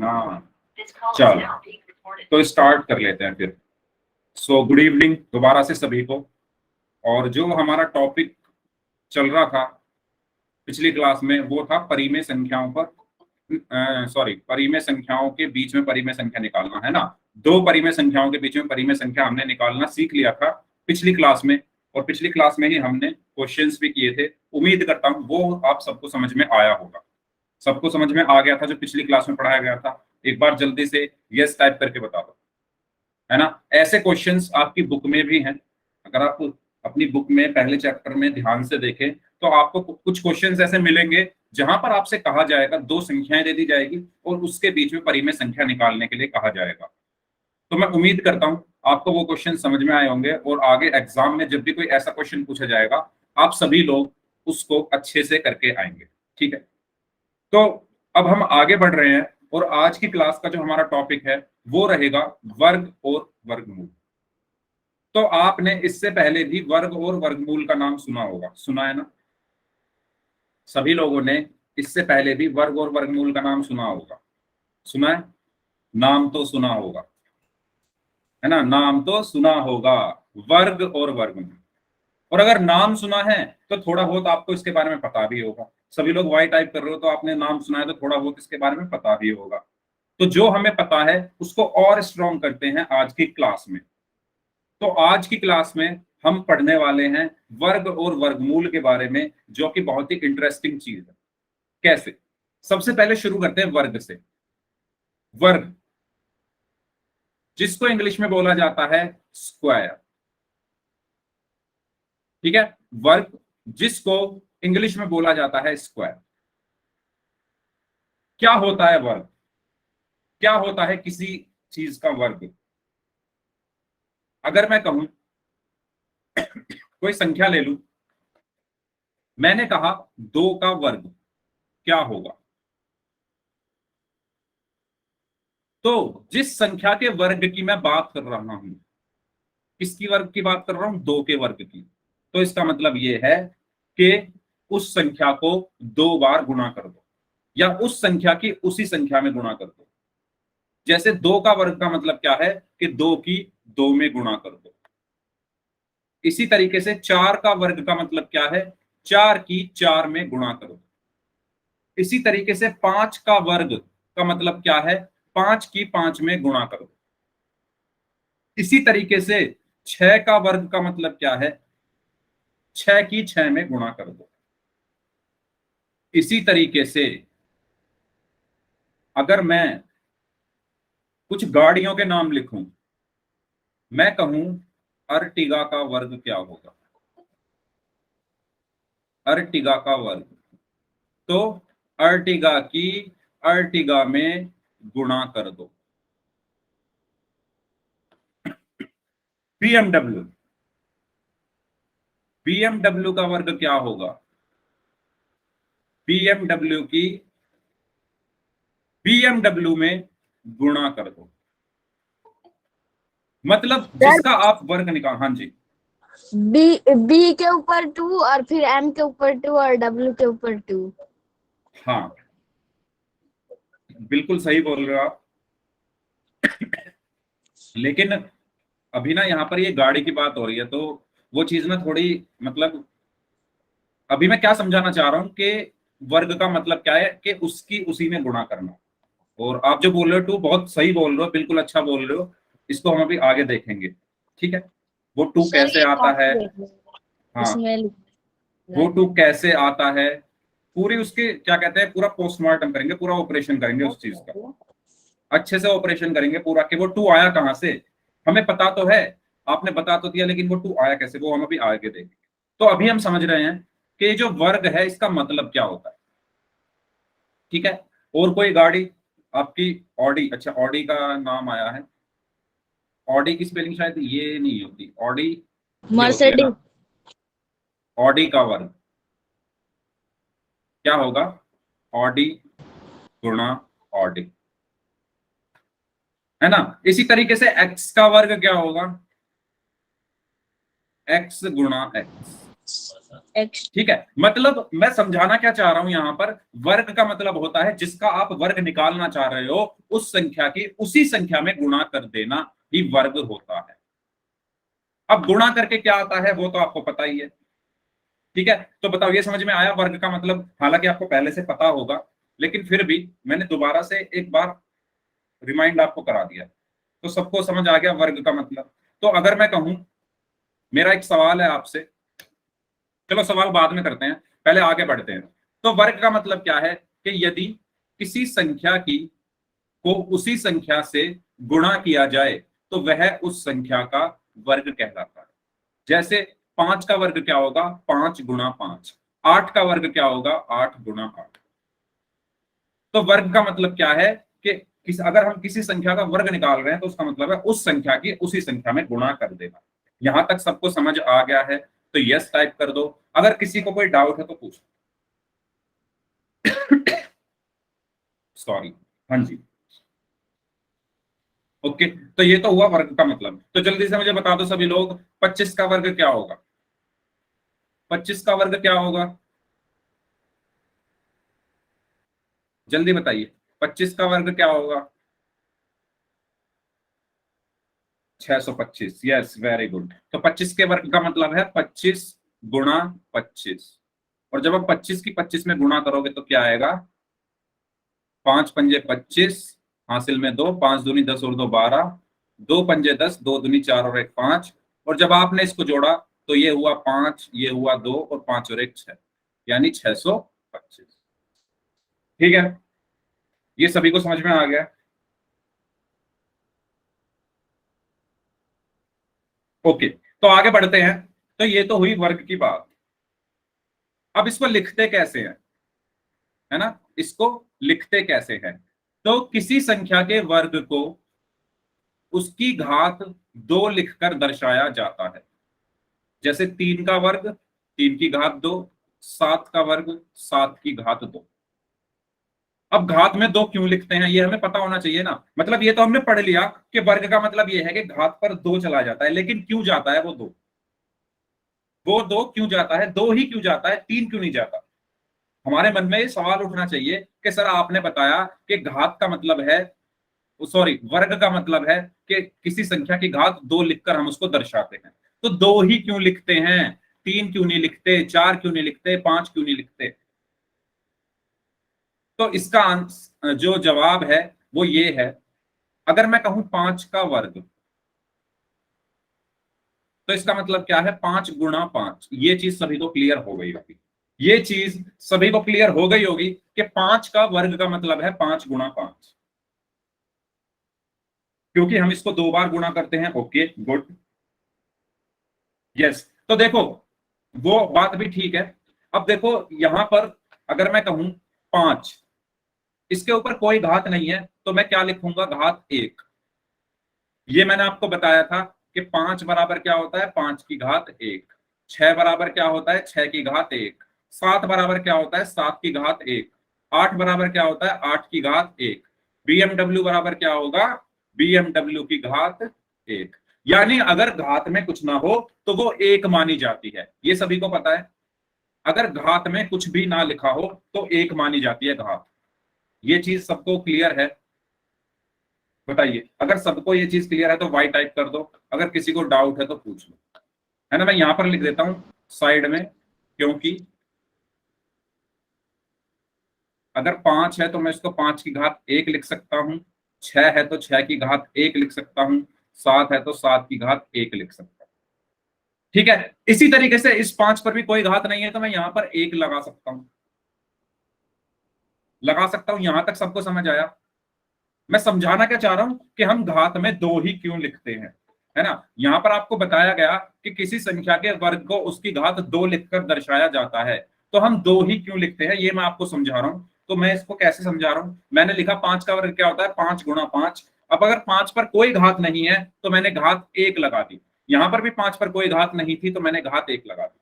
ना। चलो तो स्टार्ट कर लेते हैं फिर। सो गुड इवनिंग दोबारा से सभी को। और जो हमारा टॉपिक चल रहा था पिछली क्लास में वो था परिमेय संख्याओं पर, सॉरी, परिमेय संख्याओं के बीच में परिमेय संख्या निकालना, है ना। दो परिमेय संख्याओं के बीच में परिमेय संख्या हमने निकालना सीख लिया था पिछली क्लास में, और पिछली क्लास में ही हमने क्वेश्चंस भी किए थे। उम्मीद करता हूं वो आप सबको समझ में आया होगा, सबको समझ में आ गया था जो पिछली क्लास में पढ़ाया गया था। एक बार जल्दी से यस टाइप करके बता दो, है ना। ऐसे क्वेश्चंस आपकी बुक में भी हैं। अगर आप अपनी बुक में पहले चैप्टर में ध्यान से देखें तो आपको कुछ क्वेश्चंस ऐसे मिलेंगे जहां पर आपसे कहा जाएगा, दो संख्याएं दे दी जाएगी और उसके बीच में परिमेय संख्या निकालने के लिए कहा जाएगा। तो मैं उम्मीद करता हूं आपको वो क्वेश्चन समझ में आए होंगे, और आगे एग्जाम में जब भी कोई ऐसा क्वेश्चन पूछा जाएगा आप सभी लोग उसको अच्छे से करके आएंगे। ठीक है, तो अब हम आगे बढ़ रहे हैं और आज की क्लास का जो हमारा टॉपिक है वो रहेगा वर्ग और वर्गमूल। तो आपने इससे पहले भी वर्ग और वर्गमूल का नाम सुना होगा, सुना है ना। सभी लोगों ने इससे पहले भी वर्ग और वर्गमूल का नाम सुना होगा, सुना है, नाम तो सुना होगा, है ना, नाम तो सुना होगा, वर्ग और वर्गमूल। और अगर नाम सुना है तो थोड़ा बहुत आपको इसके बारे में पता भी होगा। सभी लोग वाई टाइप कर रहे हो तो आपने नाम सुना है तो थोड़ा बहुत इसके बारे में पता भी होगा। तो जो हमें पता है उसको और स्ट्रॉन्ग करते हैं आज की क्लास में। तो आज की क्लास में हम पढ़ने वाले हैं वर्ग और वर्गमूल के बारे में, जो कि बहुत ही इंटरेस्टिंग चीज है। कैसे? सबसे पहले शुरू करते हैं वर्ग से। वर्ग जिसको इंग्लिश में बोला जाता है स्क्वायर, ठीक है, वर्ग जिसको इंग्लिश में बोला जाता है स्क्वायर। क्या होता है वर्ग? क्या होता है किसी चीज का वर्ग? अगर मैं कहूं कोई संख्या ले लूं, मैंने कहा 2 का वर्ग, क्या होगा? तो जिस संख्या के वर्ग की मैं बात कर रहा हूं, किसकी वर्ग की बात कर रहा हूं? 2 के वर्ग की। तो इसका मतलब यह है कि उस संख्या को 2 बार गुणा कर दो, या उस संख्या की उसी संख्या में गुणा कर दो। जैसे 2 का वर्ग का मतलब क्या है कि 2 की 2 में गुणा कर दो। इसी तरीके से 4 का वर्ग का मतलब क्या है? 4 की 4 में गुणा कर दो। इसी तरीके से 5 का वर्ग का मतलब क्या है? 5 की 5 में गुणा कर दो। इसी तरीके से 6 का वर्ग का मतलब क्या है? 6 की 6 में गुणा कर दो। इसी तरीके से अगर मैं कुछ गाड़ियों के नाम लिखूं, मैं कहूं अर्टिगा का वर्ग क्या होगा? अर्टिगा का वर्ग, तो अर्टिगा की अर्टिगा में गुणा कर दो। बीएमडब्ल्यू, बीएमडब्ल्यू का वर्ग क्या होगा? बीएमडब्ल्यू की बीएमडब्ल्यू में गुणा कर दो। मतलब जिसका आप वर्ग निकाल, हाँ जी, बी बी के ऊपर 2 और फिर एम के ऊपर 2 और डब्ल्यू के ऊपर 2। हाँ बिल्कुल सही बोल रहे हो आप। लेकिन अभी ना यहाँ पर ये गाड़ी की बात हो रही है, तो वो चीज ना थोड़ी, मतलब अभी मैं क्या समझाना चाह रहा हूँ कि वर्ग का मतलब क्या है कि उसकी उसी में गुणा करना। और आप जो बोल रहे हो 2 बहुत सही बोल रहे हो, बिल्कुल अच्छा बोल रहे हो। इसको हम अभी आगे देखेंगे, ठीक है। वो 2 सर कैसे ये आता है, कॉपी देख लो, हाँ, इसमें वो 2 कैसे आता है, पूरी उसके क्या कहते हैं, पूरा पोस्टमार्टम करेंगे, पूरा ऑपरेशन करेंगे उस चीज का, अच्छे से ऑपरेशन करेंगे पूरा कि वो 2 आया कहां से। हमें पता तो है, आपने बता तो दिया, लेकिन वो 2 आया कैसे, वो हम अभी आगे देखेंगे। तो अभी हम समझ रहे हैं कि ये जो वर्ग है इसका मतलब क्या होता है, ठीक है। और कोई गाड़ी आपकी, ऑडी, अच्छा ऑडी का नाम आया है। ऑडी की स्पेलिंग शायद ये नहीं होती, ऑडी ये होती है मर्सिडीज। ना। ऑडी का वर्ग क्या होगा? ऑडी गुणा ऑडी, है ना। इसी तरीके से एक्स का वर्ग क्या होगा? एक्स गुणा एक्स। x। ठीक है, मतलब मैं समझाना क्या चाह रहा हूं यहां पर, वर्ग का मतलब होता है जिसका आप वर्ग निकालना चाह रहे हो उस संख्या की उसी संख्या में गुणा कर देना ही वर्ग होता है। अब गुणा करके क्या आता है वो तो आपको पता ही है। ठीक है, तो बताओ ये समझ में आया वर्ग का मतलब, हालांकि आपको पहले से पता होगा लेकिन फिर भी मैंने दोबारा से एक बार रिमाइंड आपको करा दिया, तो सबको समझ आ गया वर्ग का मतलब। तो अगर मैं कहूं, मेरा एक सवाल है आपसे, चलो सवाल बाद में करते हैं, पहले आगे बढ़ते हैं। तो वर्ग का मतलब क्या है कि यदि किसी संख्या की को उसी संख्या से गुणा किया जाए तो वह उस संख्या का वर्ग कहलाता है। जैसे 5 का वर्ग क्या होगा, 5 गुणा 5। 8 का वर्ग क्या होगा, 8 गुणा 8। तो वर्ग का मतलब क्या है कि अगर हम किसी संख्या का वर्ग निकाल रहे हैं तो उसका मतलब है उस संख्या की उसी संख्या में गुणा कर देना। यहां तक सबको समझ आ गया है तो यस टाइप कर दो, अगर किसी को कोई डाउट है तो पूछो। सॉरी, हाँ जी, ओके। तो ये तो हुआ वर्ग का मतलब, तो जल्दी से मुझे बता दो सभी लोग, 25 का वर्ग क्या होगा, 25 का वर्ग क्या होगा, जल्दी बताइए, 25 का वर्ग क्या होगा, 625। Yes, very good. तो 25 के वर्ग का मतलब है 25 गुणा 25। और जब आप 25 की 25 में गुणा करोगे तो क्या आएगा, 5 पंजे 25, हासिल में 2, 5 दूनी 10 और 2 12, 2 पंजे 10, 2 दूनी 4 और 1 5। और जब आपने इसको जोड़ा तो ये हुआ 5, ये हुआ 2 और 5 और 1 6, यानी 625। ठीक है, ये सभी को समझ में आ गया। ओके, तो आगे बढ़ते हैं। तो ये तो हुई वर्ग की बात। अब इसको लिखते कैसे हैं, है ना, इसको लिखते कैसे हैं। तो किसी संख्या के वर्ग को उसकी घात 2 लिखकर दर्शाया जाता है। जैसे 3 का वर्ग 3 की घात 2, 7 का वर्ग 7 की घात 2। अब घात में 2 क्यों लिखते हैं ये हमें पता होना चाहिए ना, मतलब ये तो हमने पढ़ लिया कि वर्ग का मतलब ये है कि घात पर 2 चला जाता है, लेकिन क्यों जाता है वो 2, वो 2 क्यों जाता है, 2 ही क्यों जाता है, 3 क्यों नहीं जाता। हमारे मन में ये सवाल उठना चाहिए कि सर आपने बताया कि घात का मतलब है, सॉरी वर्ग का मतलब है कि किसी संख्या की घात 2 लिखकर हम उसको दर्शाते हैं, तो 2 ही क्यों लिखते हैं, 3 क्यों नहीं लिखते, 4 क्यों नहीं लिखते, 5 क्यों नहीं लिखते। तो इसका जो जवाब है वो ये है, अगर मैं कहूं 5 का वर्ग तो इसका मतलब क्या है, 5 गुणा 5। ये चीज सभी को क्लियर हो गई होगी, ये चीज सभी को क्लियर हो गई होगी कि 5 का वर्ग का मतलब है 5 गुणा 5, क्योंकि हम इसको 2 बार गुणा करते हैं। Okay good, yes. तो देखो वो बात भी ठीक है। अब देखो यहां पर अगर मैं कहूं 5, इसके ऊपर कोई घात नहीं है तो मैं क्या लिखूंगा, घात 1। ये मैंने आपको बताया था कि 5 बराबर क्या होता है, 5 की घात 1। 6 बराबर क्या होता है, 6 की घात 1। 7 बराबर क्या होता है, 7 की घात 1। 8 बराबर क्या होता है, 8 की घात 1। बीएमडब्ल्यू बराबर क्या होगा, बीएमडब्ल्यू की घात 1। यानी अगर घात में कुछ ना हो तो वो 1 मानी जाती है, ये सभी को पता है। अगर घात में कुछ भी ना लिखा हो तो 1 मानी जाती है घात। ये चीज सबको क्लियर है, बताइए। अगर सबको ये चीज क्लियर है तो वाई टाइप कर दो, अगर किसी को डाउट है तो पूछ लो, है ना। मैं यहां पर लिख देता हूं साइड में, क्योंकि अगर 5 है तो मैं इसको 5 की घात 1 लिख सकता हूं, 6 है तो 6 की घात 1 लिख सकता हूं, 7 है तो 7 की घात 1 लिख सकता हूं। ठीक है, इसी तरीके से इस 5 पर भी कोई घात नहीं है तो मैं यहां पर 1 लगा सकता हूं, लगा सकता हूं। यहां तक सबको समझ आया। मैं समझाना क्या चाह रहा हूं कि हम घात में 2 ही क्यों लिखते हैं, है ना। यहां पर आपको बताया गया कि किसी संख्या के वर्ग को उसकी घात 2 लिखकर दर्शाया जाता है, तो हम 2 ही क्यों लिखते हैं ये मैं आपको समझा रहा हूं। तो मैं इसको कैसे समझा रहा हूं, मैंने लिखा 5 का वर्ग क्या होता है, 5 गुणा 5। अब अगर 5 पर कोई घात नहीं है तो मैंने घात 1 लगा दी, यहां पर भी 5 पर कोई घात नहीं थी तो मैंने घात 1 लगा दी।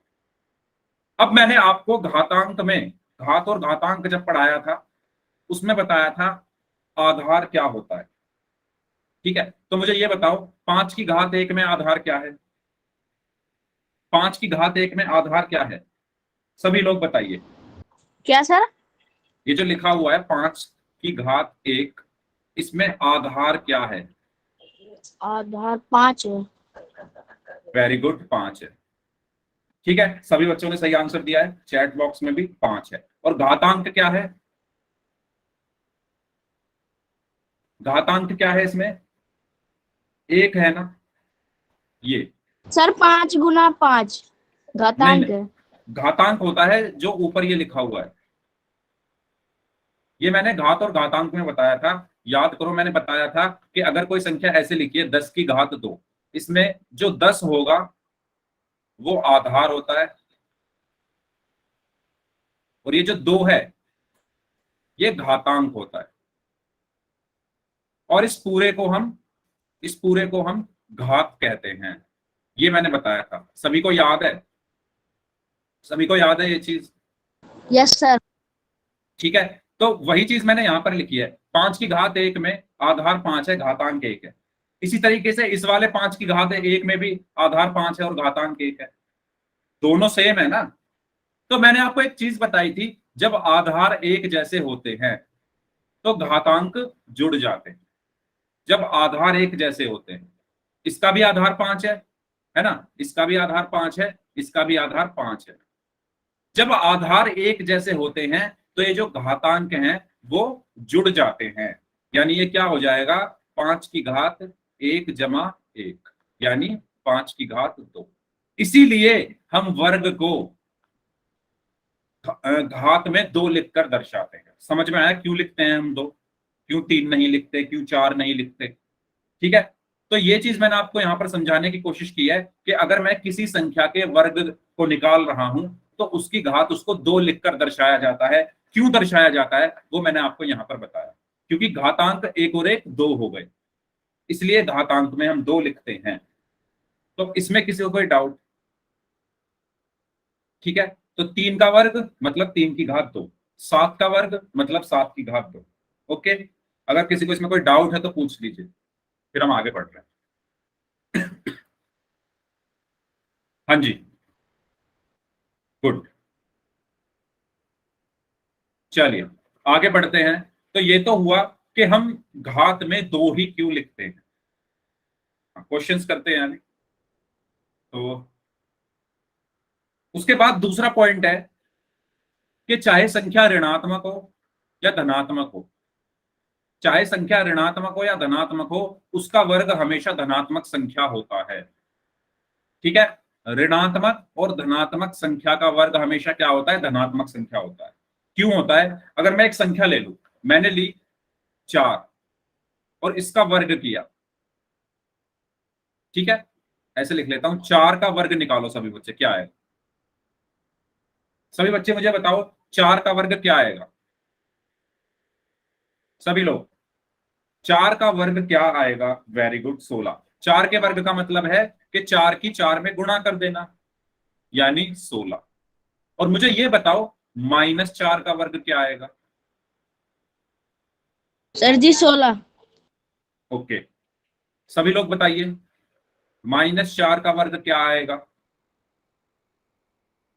अब मैंने आपको घातांक में, घात और घातांक जब पढ़ाया था उसमें बताया था आधार क्या होता है। ठीक है, तो मुझे ये बताओ 5 की घात 1 में आधार क्या है, 5 की घात 1 में आधार क्या है? सभी लोग बताइए। क्या सर? ये जो लिखा हुआ है 5 की घात 1, इसमें आधार क्या है? आधार 5 है। वेरी गुड, 5 है। ठीक है, सभी बच्चों ने सही आंसर दिया है, चैट बॉक्स में भी 5 है। और घातांक क्या है? घातांक क्या है इसमें? 1 है ना ये? सर 5 × 5 नहीं घातांक नहीं, है। घातांक होता है जो ऊपर ये लिखा हुआ है। ये मैंने घात और घातांक में बताया था, याद करो, मैंने बताया था कि अगर कोई संख्या ऐसे लिखी है 10 की घात 2, इसमें जो 10 होगा वो आधार होता है, और ये जो 2 है ये घातांक होता है। और इस पूरे को हम घात कहते हैं। ये मैंने बताया था, सभी को याद है? सभी को याद है ये चीज? Yes sir. ठीक है, तो वही चीज मैंने यहां पर लिखी है। 5 की घात 1 में आधार 5 है, घातांक 1 है। इसी तरीके से इस वाले 5 की घात 1 में भी आधार 5 है और घातांक 1 है। दोनों सेम है ना? तो मैंने आपको एक चीज बताई थी, जब आधार एक जैसे होते हैं तो घातांक जुड़ जाते हैं। जब आधार एक जैसे होते हैं, इसका भी आधार 5 है ना? इसका भी आधार 5 है, इसका भी आधार 5 है। जब आधार एक जैसे होते हैं तो ये जो घातांक हैं वो जुड़ जाते हैं, यानी ये क्या हो जाएगा? 5 की घात 1 जमा 1, यानी 5 की घात 2। इसीलिए हम वर्ग को घात में 2 लिखकर दर्शाते हैं। समझ में आया क्यों लिखते हैं हम 2? क्यों 3 नहीं लिखते, क्यों 4 नहीं लिखते? ठीक है, तो ये चीज मैंने आपको यहां पर समझाने की कोशिश की है कि अगर मैं किसी संख्या के वर्ग को निकाल रहा हूं तो उसकी घात उसको 2 लिखकर दर्शाया जाता है। क्यों दर्शाया जाता है वो मैंने आपको यहां पर बताया, क्योंकि घातांक 1 और 1 2 हो गए, इसलिए घातांक में हम 2 लिखते हैं। तो इसमें किसी को कोई डाउट? ठीक है, तो 3 का वर्ग मतलब 3 की घात 2, 7 का वर्ग मतलब 7 की घात 2। ओके, अगर किसी को इसमें कोई डाउट है तो पूछ लीजिए, फिर हम आगे बढ़ रहे हैं। हाँ जी, गुड। चलिए आगे बढ़ते हैं। तो ये तो हुआ कि हम घात में 2 ही क्यों लिखते हैं। क्वेश्चंस करते हैं यानी। तो उसके बाद दूसरा पॉइंट है कि चाहे संख्या ऋणात्मक हो या धनात्मक हो, चाहे संख्या ऋणात्मक हो या धनात्मक हो, उसका वर्ग हमेशा धनात्मक संख्या होता है। ठीक है, ऋणात्मक और धनात्मक संख्या का वर्ग हमेशा क्या होता है? धनात्मक संख्या होता है। क्यों होता है? अगर मैं एक संख्या ले लू, मैंने ली 4 और इसका वर्ग किया, ठीक है, ऐसे लिख लेता हूं, 4 का वर्ग निकालो सभी बच्चे, क्या है? सभी बच्चे मुझे बताओ 4 का वर्ग क्या आएगा? सभी लोग, 4 का वर्ग क्या आएगा? Very good, 16। 4 के वर्ग का मतलब है कि 4 की 4 में गुणा कर देना, यानी 16। और मुझे ये बताओ -4 का वर्ग क्या आएगा? सर जी 16। ओके, सभी लोग बताइए -4 का वर्ग क्या आएगा?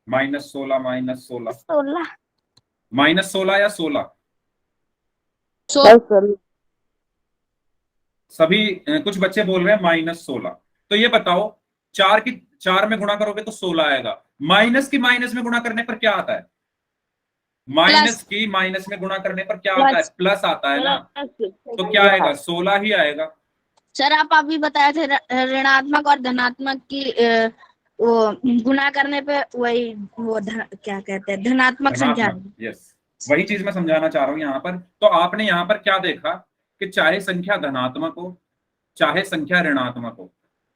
-16, -16, 16। -16 या 16? 16। सभी कुछ बच्चे बोल रहे हैं -16। तो ये बताओ 4 की 4 में गुणा करोगे तो 16 आएगा, माइनस की माइनस में गुणा करने पर क्या आता है? प्लस। माइनस की माइनस में गुणा करने पर क्या आता है? प्लस। प्लस आता है ना? तो क्या प्लस। आएगा? 16 ही आएगा। सर आप अभी बताए थे ऋणात्मक और धनात्मक की वो गुणा करने पे वही वो क्या कहते हैं, धनात्मक संख्या। धनात्मक, यस, वही चीज मैं समझाना चाह रहा हूं यहां पर। तो आपने यहां पर क्या देखा कि चाहे संख्या धनात्मक हो चाहे संख्या ऋणात्मक हो,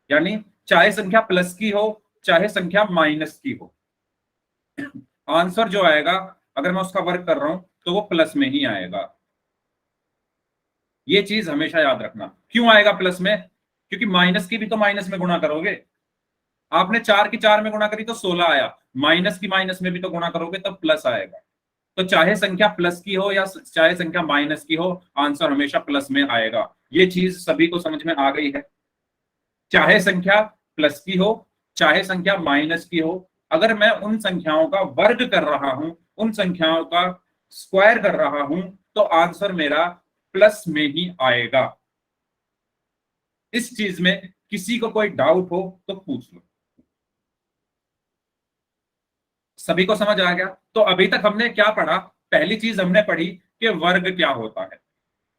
यानी चाहे संख्या प्लस की हो चाहे संख्या माइनस की हो, आंसर जो आएगा अगर मैं उसका वर्ग कर रहा हूं तो वो प्लस में ही आएगा। ये चीज हमेशा याद रखना। क्यों आएगा प्लस में? क्योंकि माइनस की भी तो माइनस में गुणा करोगे। आपने 4 की 4 में गुणा करी तो 16 आया, माइनस की माइनस में भी तो गुणा करोगे तब प्लस आएगा। तो चाहे संख्या प्लस की हो या चाहे संख्या माइनस की हो, आंसर हमेशा प्लस में आएगा। ये चीज सभी को समझ में आ गई है? चाहे संख्या प्लस की हो चाहे संख्या माइनस की हो, अगर मैं उन संख्याओं का वर्ग कर रहा हूं, उन संख्याओं का स्क्वायर कर रहा हूं, तो आंसर मेरा प्लस में ही आएगा। इस चीज में किसी को कोई डाउट हो तो पूछ लो। सभी को समझ आ गया? तो अभी तक हमने क्या पढ़ा? पहली चीज हमने पढ़ी कि वर्ग क्या होता है।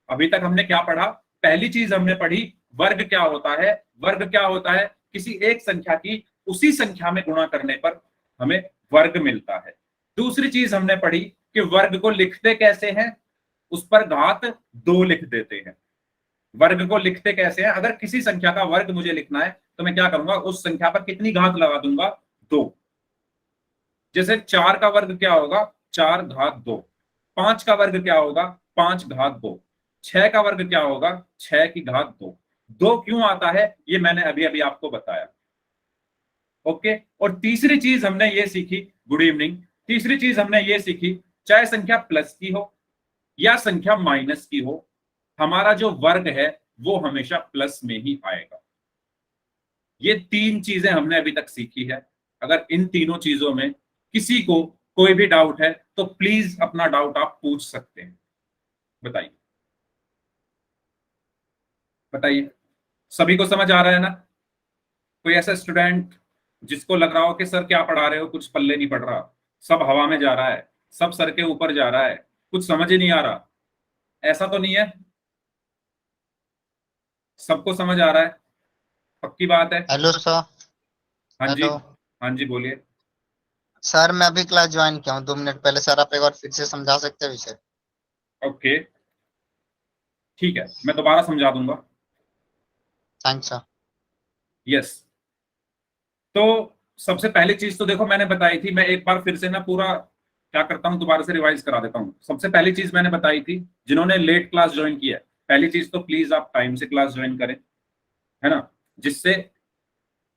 अभी तक हमने क्या पढ़ा? पहली चीज हमने पढ़ी वर्ग क्या होता है। वर्ग क्या होता है? किसी एक संख्या की उसी संख्या में गुणा करने पर हमें वर्ग मिलता है। दूसरी चीज हमने पढ़ी कि वर्ग को लिखते कैसे हैं, उस पर घात 2 लिख देते हैं। वर्ग को लिखते कैसे हैं? अगर किसी संख्या का वर्ग मुझे लिखना है तो मैं क्या करूंगा, उस संख्या पर कितनी घात लगा दूंगा? 2। जैसे 4 का वर्ग क्या होगा? 4 घात 2। 5 का वर्ग क्या होगा? 5 घात 2। 6 का वर्ग क्या होगा? 6 की घात 2। 2 क्यों आता है ये मैंने अभी अभी आपको बताया। ओके। और तीसरी चीज हमने ये सीखी, गुड इवनिंग, तीसरी चीज हमने ये सीखी, चाहे संख्या प्लस की हो या संख्या माइनस की हो, हमारा जो वर्ग है वो हमेशा प्लस में ही आएगा। ये 3 चीजें हमने अभी तक सीखी है। अगर इन तीनों चीजों में किसी को कोई भी डाउट है तो प्लीज अपना डाउट आप पूछ सकते हैं। बताइए, बताइए, सभी को समझ आ रहा है ना? कोई ऐसा स्टूडेंट जिसको लग रहा हो कि सर क्या पढ़ा रहे हो, कुछ पल्ले नहीं पड़ रहा, सब हवा में जा रहा है, सब सर के ऊपर जा रहा है, कुछ समझ ही नहीं आ रहा, ऐसा तो नहीं है? सबको समझ आ रहा है? पक्की बात है? Hello sir. हाँ जी, हेलो हाँ जी, बोलिए। सर, मैं अभी क्लास ज्वाइन किया हूँ 2 मिनट पहले। सर आप एक बार फिर से समझा सकते हैं विषय? ओके, ठीक है, मैं दोबारा समझा दूंगा। Thanks sir. यस। तो सबसे पहली चीज तो देखो मैंने बताई थी, मैं एक बार फिर से ना पूरा क्या करता हूँ, दोबारा से रिवाइज करा देता हूँ। सबसे पहली चीज मैंने बताई थी, जिन्होंने लेट क्लास ज्वाइन किया है, पहली चीज तो प्लीज आप टाइम से क्लास ज्वाइन करें, है ना, जिससे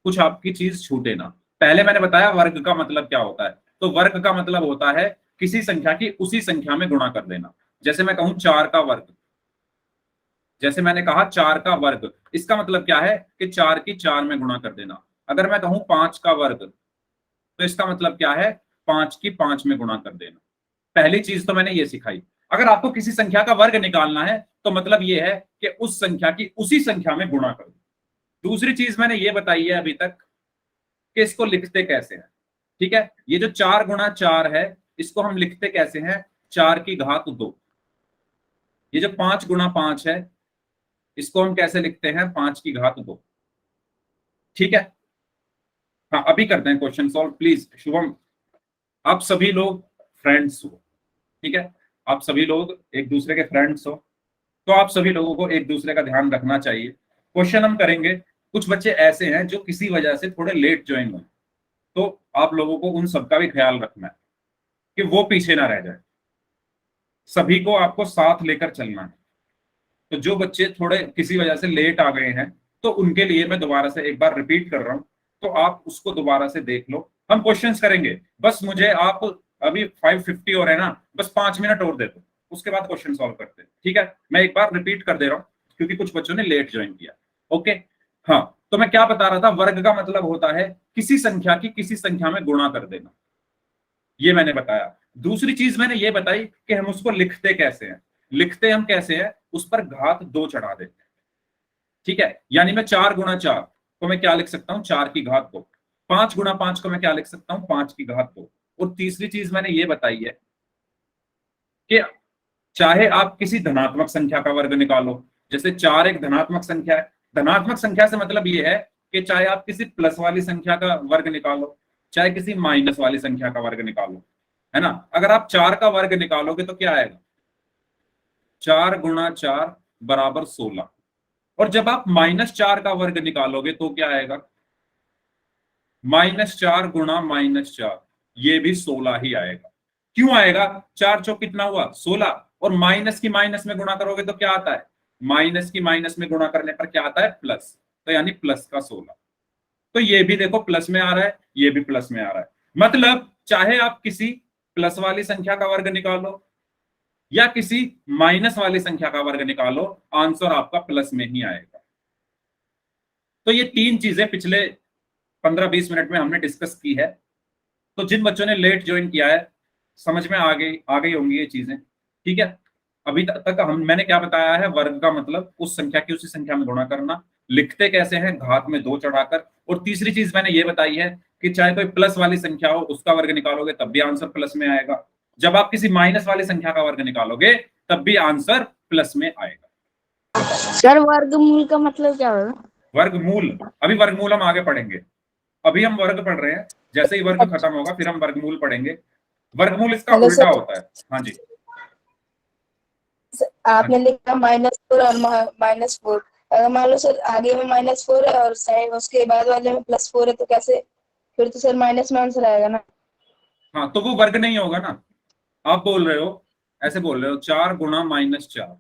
कुछ आपकी चीज छूटे ना। पहले मैंने बताया वर्ग का मतलब क्या होता है। तो वर्ग का मतलब होता है किसी संख्या की उसी संख्या में गुणा कर देना। जैसे मैं कहूं 4 का वर्ग, जैसे मैंने कहा 4 का वर्ग, इसका मतलब क्या है कि 4 की 4 में गुणा कर देना। अगर मैं कहूं 5 का वर्ग, तो इसका मतलब क्या है? 5 की 5 में गुणा कर देना। पहली चीज तो मैंने ये सिखाई। अगर आपको किसी संख्या का वर्ग निकालना है तो मतलब ये है कि उस संख्या की उसी संख्या में गुणा कर दो। दूसरी चीज मैंने ये बताई है अभी तक कि इसको लिखते कैसे हैं। ठीक है, ये जो 4 गुणा 4 है, इसको हम लिखते कैसे हैं? 4 की घात 2। ये जो 5 गुणा 5 है, इसको हम कैसे लिखते हैं? 5 की घात 2। ठीक है। हाँ, अभी करते हैं क्वेश्चन सॉल्व। प्लीज शुभम, आप सभी लोग फ्रेंड्स हो, ठीक है, आप सभी लोग एक दूसरे के फ्रेंड्स हो, तो आप सभी लोगों को एक दूसरे का ध्यान रखना चाहिए। क्वेश्चन हम करेंगे। कुछ बच्चे ऐसे हैं जो किसी वजह से थोड़े लेट ज्वाइन हुए, तो आप लोगों को उन सबका भी ख्याल रखना है कि वो पीछे ना रह जाए। सभी को आपको साथ लेकर चलना है। तो जो बच्चे थोड़े किसी वजह से लेट आ गए हैं, तो उनके लिए मैं दोबारा से एक बार रिपीट कर रहा हूं, तो आप उसको दोबारा से देख लो। हम क्वेश्चंस करेंगे, बस मुझे आप अभी 5:50 हो रहे हैं ना, बस 5 मिनट और दे दो, उसके बाद क्वेश्चन सॉल्व करते हैं। ठीक है, मैं एक बार रिपीट कर दे रहा हूँ क्योंकि कुछ बच्चों ने लेट ज्वाइन किया। ओके, हाँ, तो मैं क्या बता रहा था, वर्ग का मतलब होता है किसी संख्या की किसी संख्या में गुणा कर देना, ये मैंने बताया। दूसरी चीज मैंने ये बताई कि हम उसको लिखते कैसे हैं। लिखते हम कैसे हैं? उस पर घात 2 चढ़ा देते हैं। ठीक है, यानी मैं 4 गुणा 4 को मैं क्या लिख सकता हूं? 4 की घात 2। 5 गुणा 5 को मैं क्या लिख सकता हूं? 5 की घात 2। और तीसरी चीज मैंने ये बताई है कि चाहे आप किसी धनात्मक संख्या का वर्ग निकालो, जैसे 4 एक धनात्मक संख्या है। धनात्मक संख्या से मतलब ये है कि चाहे आप किसी प्लस वाली संख्या का वर्ग निकालो, चाहे किसी माइनस वाली संख्या का वर्ग निकालो, है ना। अगर आप 4 का वर्ग निकालोगे तो क्या आएगा? 4 गुणा 4 बराबर 16। और जब आप -4 का वर्ग निकालोगे तो क्या आएगा? -4 गुणा -4, ये भी 16 ही आएगा। क्यों आएगा? 4 चौक कितना हुआ? 16। और माइनस की माइनस में गुणा करोगे तो क्या आता है? माइनस की माइनस में गुणा करने पर क्या आता है? प्लस। तो यानी प्लस का 16। तो ये भी देखो प्लस में आ रहा है, ये भी प्लस में आ रहा है। मतलब चाहे आप किसी प्लस वाली संख्या का वर्ग निकालो या किसी माइनस वाली संख्या का वर्ग निकालो, आंसर आपका प्लस में ही आएगा। तो ये 3 चीजें पिछले 15-20 मिनट में हमने डिस्कस की है। तो जिन बच्चों ने लेट ज्वाइन किया है समझ में आ गई होंगी ये चीजें, ठीक है। अभी तक मैंने क्या बताया है, वर्ग का मतलब उस संख्या की उसी संख्या में गुणा करना। लिखते कैसे हैं, घात में 2 चढ़ाकर। और तीसरी चीज मैंने ये बताई है कि चाहे कोई प्लस वाली संख्या हो उसका वर्ग निकालोगे तब भी आंसर प्लस में आएगा, जब आप किसी माइनस वाली संख्या का वर्ग निकालोगे तब भी आंसर प्लस में आएगा। सर वर्गमूल का मतलब क्या होगा? वर्गमूल, अभी वर्गमूल हम आगे पढ़ेंगे, अभी हम वर्ग पढ़ रहे हैं। जैसे ही वर्ग खत्म होगा फिर हम वर्गमूल पढ़ेंगे। वर्गमूल इसका हेलो उल्टा सर। होता है। हाँ जी, आपने लिखा -4 और -4, अगर मान लो सर आगे में -4 है और साइड उसके बाद वाले में +4 है तो कैसे? फिर तो सर माइनस में आंसर आएगा ना। हाँ तो वो वर्ग नहीं होगा ना। आप बोल रहे हो, ऐसे बोल रहे हो 4 गुणा -4,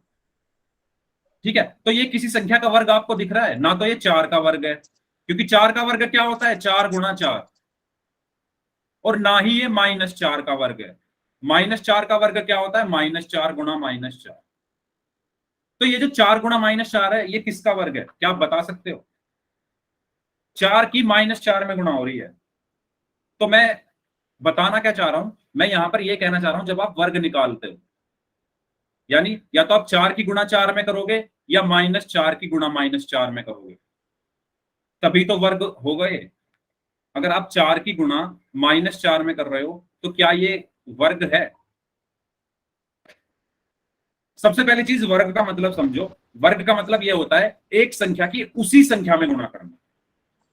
ठीक है। तो ये किसी संख्या का वर्ग आपको दिख रहा है ना, तो ये 4 का वर्ग है, क्योंकि 4 का वर्ग क्या होता है, 4 गुणा 4। और ना ही ये -4 का वर्ग है। -4 का वर्ग क्या होता है, -4 गुणा -4। तो ये जो 4 गुणा -4 है ये किसका वर्ग है, क्या आप बता सकते हो? 4 की -4 में गुणा हो रही है। तो मैं बताना क्या चाह रहा हूं, मैं यहां पर ये कहना चाह रहा हूं, जब आप वर्ग निकालते हो यानी या तो आप 4 की गुणा 4 में करोगे या -4 की गुणा -4 में करोगे, तभी तो वर्ग हो गए। अगर आप 4 की गुणा -4 में कर रहे हो तो क्या ये वर्ग है? सबसे पहली चीज, वर्ग का मतलब समझो। वर्ग का मतलब यह होता है एक संख्या की उसी संख्या में गुणा करना।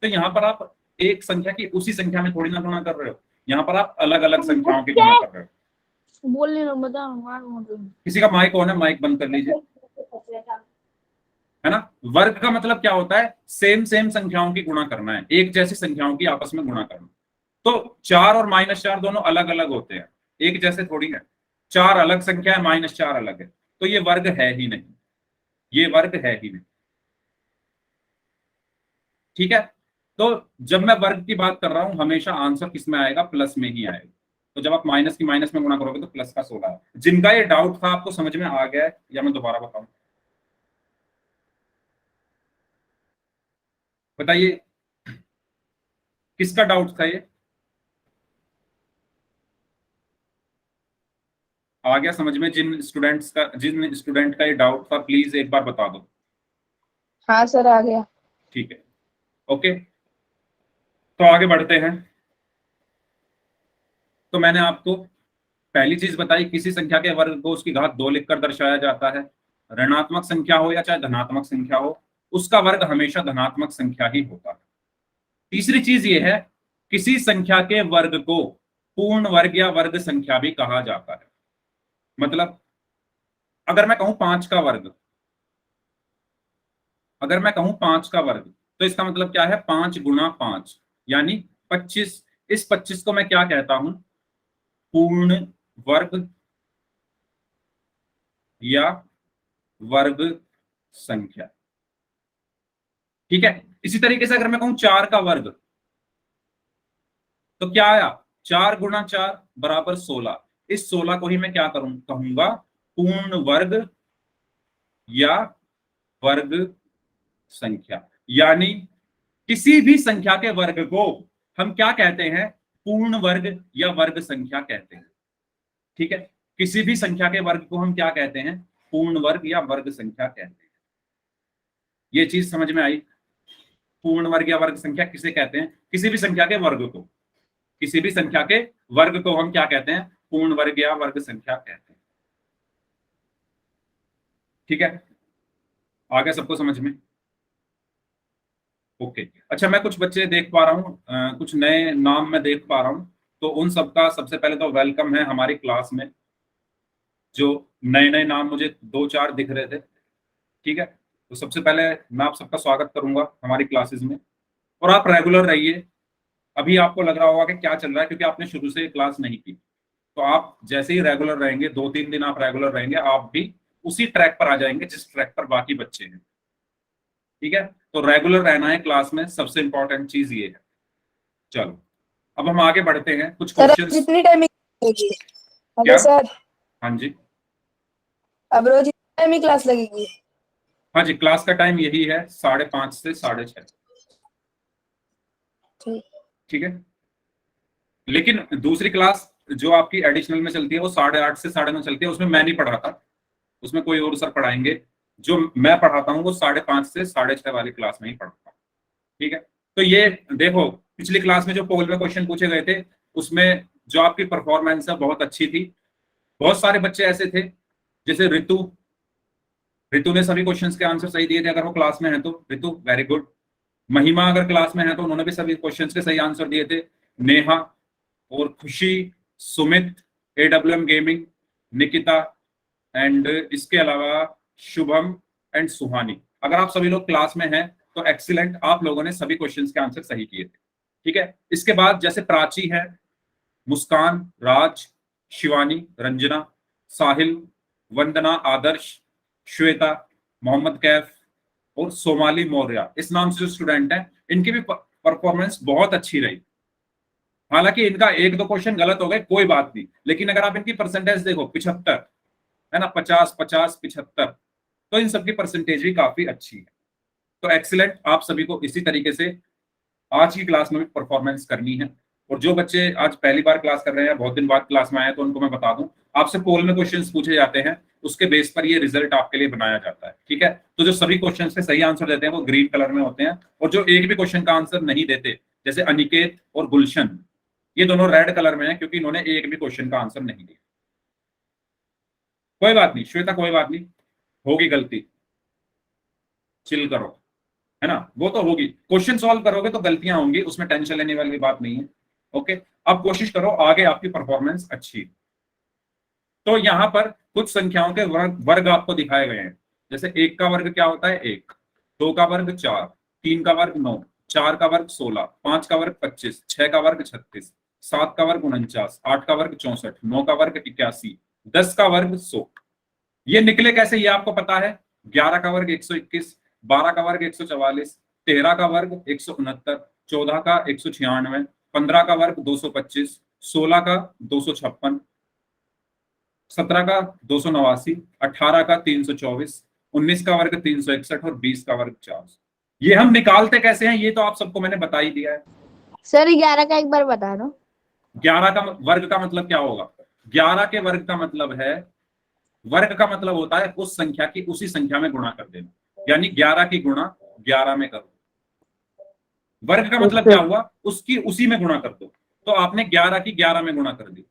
तो यहां पर आप एक संख्या की उसी संख्या में थोड़ी ना गुणा कर रहे हो, यहां पर आप अलग अलग संख्याओं की गुणा कर रहे हो। बोलने दो, बताओ। किसी का माइक ऑन है, माइक बंद कर लीजिए, है ना। वर्ग का मतलब क्या होता है, सेम सेम संख्याओं की गुणा करना है, एक जैसी संख्याओं की आपस में गुणा करना। तो 4 और -4 दोनों अलग अलग होते हैं, एक जैसे थोड़ी है। 4 अलग संख्या है, -4 अलग है, तो ये वर्ग है ही नहीं, ये वर्ग है ही नहीं, ठीक है। तो जब मैं वर्ग की बात कर रहा हूं हमेशा आंसर किस में आएगा, प्लस में ही आएगा। तो जब आप माइनस की माइनस में गुणा करोगे तो प्लस का 16 है। जिनका ये डाउट था आपको समझ में आ गया है या मैं दोबारा बताऊं, बताइए किसका डाउट था ये? आ गया समझ में? जिन स्टूडेंट का ये डाउट था प्लीज एक बार बता दो। हाँ सर आ गया। ठीक है, ओके। तो आगे बढ़ते हैं। तो मैंने आपको पहली चीज बताई, किसी संख्या के वर्ग को उसकी घात 2 लिखकर दर्शाया जाता है। ऋणात्मक संख्या हो या चाहे धनात्मक संख्या हो, उसका वर्ग हमेशा धनात्मक संख्या ही होता है। तीसरी चीज ये है, किसी संख्या के वर्ग को पूर्ण वर्ग या वर्ग संख्या भी कहा जाता है। मतलब अगर मैं कहूं 5 का वर्ग, अगर मैं कहूं 5 का वर्ग, तो इसका मतलब क्या है, 5 गुणा 5 यानी 25। इस 25 को मैं क्या कहता हूं, पूर्ण वर्ग या वर्ग संख्या, ठीक है। इसी तरीके से अगर मैं कहूं 4 का वर्ग, तो क्या आया, 4 गुणा 4 बराबर 16। इस 16 को ही मैं क्या कहूंगा, पूर्ण वर्ग या वर्ग संख्या। यानी किसी भी संख्या के वर्ग को हम क्या कहते हैं, पूर्ण वर्ग या वर्ग संख्या कहते हैं, ठीक है। किसी भी संख्या के वर्ग को हम क्या कहते हैं, पूर्ण वर्ग या वर्ग संख्या कहते हैं। ये चीज समझ में आई? पूर्ण वर्ग या वर्ग संख्या किसे कहते हैं, किसी भी संख्या के वर्ग को, किसी भी संख्या के वर्ग को हम क्या कहते हैं, पूर्ण वर्ग या वर्ग संख्या कहते हैं, ठीक है। आ गया सबको समझ में? ओके। अच्छा, मैं कुछ बच्चे देख पा रहा हूँ, कुछ नए नाम मैं देख पा रहा हूँ, तो उन सबका सबसे पहले तो वेलकम है हमारी क्लास में। जो नए नए नाम मुझे 2-4 दिख रहे थे, ठीक है, तो सबसे पहले मैं आप सबका स्वागत करूंगा हमारी क्लासेस में। और आप रेगुलर रहिए। अभी आपको लग रहा होगा कि क्या चल रहा है, क्योंकि आपने शुरू से क्लास नहीं की। तो आप जैसे ही रेगुलर रहेंगे, 2-3 दिन आप रेगुलर रहेंगे, आप भी उसी ट्रैक पर आ जाएंगे जिस ट्रैक पर बाकी बच्चे हैं, ठीक है। तो रेगुलर रहना है क्लास में, सबसे इंपॉर्टेंट चीज ये है। चलो अब हम आगे बढ़ते हैं, कुछ सर क्वेश्चंस। जितनी टाइमिंग लगेगी? क्या? हेलो सर, हाँ जी, अब रोज इतनी टाइमिंग क्लास लगेगी? हाँ जी, क्लास का टाइम यही है, 5:30 से 6:30। ठीक। ठीक है, लेकिन दूसरी क्लास जो आपकी एडिशनल में चलती है वो 8:30 से 9:30 चलती है, उसमें मैं नहीं पढ़ाता, उसमें कोई और सर पढ़ाएंगे। जो मैं पढ़ाता हूँ वो 5:30 से 6:30 वाली क्लास में ही पढ़ाता हूँ। ठीक है, तो ये देखो पिछली क्लास में जो पोल में क्वेश्चन पूछे गए थे उसमें जो आपकी परफॉर्मेंस है बहुत अच्छी थी। बहुत सारे बच्चे ऐसे थे, जैसे ऋतु ने सभी क्वेश्चंस के आंसर सही दिए थे, अगर वो क्लास में है तो ऋतु वेरी गुड। महिमा अगर क्लास में है तो उन्होंने भी सभी क्वेश्चंस के सही आंसर दिए थे। नेहा और खुशी, Sumit, AWM gaming, Nikita and इसके अलावा शुभम एंड सुहानी, अगर आप सभी लोग क्लास में हैं तो एक्सीलेंट, आप लोगों ने सभी क्वेश्चंस के आंसर सही किए थे। ठीक है, इसके बाद जैसे प्राची है, मुस्कान, राज, शिवानी, रंजना, साहिल, वंदना, आदर्श, श्वेता, मोहम्मद कैफ और सोमाली मौर्य, इस नाम से जो स्टूडेंट हैं इनकी भी परफॉर्मेंस बहुत अच्छी रही। हालांकि इनका 1-2 क्वेश्चन गलत हो गए, कोई बात नहीं, लेकिन अगर आप इनकी परसेंटेज देखो 75 है ना, 50, 50, 75, तो इन सबकी परसेंटेज भी काफी अच्छी है। तो एक्सीलेंट, आप सभी को इसी तरीके से आज की क्लास में भी परफॉर्मेंस करनी है। और जो बच्चे आज पहली बार क्लास कर रहे हैं, बहुत दिन बाद क्लास में आए, तो उनको मैं बता दूं, आपसे पोल में क्वेश्चंस पूछे जाते हैं, उसके बेस पर ये रिजल्ट आपके लिए बनाया जाता है। ठीक है, तो जो सभी क्वेश्चंस के सही आंसर देते हैं वो ग्रीन कलर में होते हैं, और जो एक भी क्वेश्चन का आंसर नहीं देते, जैसे अनिकेत और गुलशन, ये दोनों रेड कलर में है क्योंकि इन्होंने एक भी क्वेश्चन का आंसर नहीं दिया। कोई बात नहीं श्वेता, कोई बात नहीं, होगी गलती, चिल करो, है ना, वो तो होगी, क्वेश्चन सॉल्व करोगे तो गलतियां होंगी, उसमें टेंशन लेने वाली बात नहीं है। ओके, अब कोशिश करो आगे आपकी परफॉर्मेंस अच्छी। तो यहां पर कुछ संख्याओं के वर्ग आपको दिखाए गए हैं। जैसे 1 का वर्ग क्या होता है 1, 2 का वर्ग 4, 3 का वर्ग 9, 4 का वर्ग 16, 5 का वर्ग 25, 6 का वर्ग 36, 7 का वर्ग 49, 8 का वर्ग 64, 9 का वर्ग 81, 10 का वर्ग 100। ये निकले कैसे ये आपको पता है। 11 का वर्ग 121, 12 का वर्ग 144, 13 का वर्ग 169, 14 का 196, 15 का वर्ग 225, 16 का 256, 17 का 289, 18 का 324, 19 का वर्ग 361 और 20 का वर्ग 400। ये हम निकालते कैसे हैं ये तो आप सबको मैंने बता ही दिया है। सर 11 का एक बार बता दो। 11 का वर्ग का मतलब क्या होगा। 11 के वर्ग का मतलब है, वर्ग का मतलब होता है उस संख्या की उसी संख्या में गुणा कर देना, यानी 11 की गुणा 11 में करो। वर्ग का मतलब क्या हुआ, उसकी उसी में गुणा कर दो। तो आपने 11 की 11 में गुणा कर दी,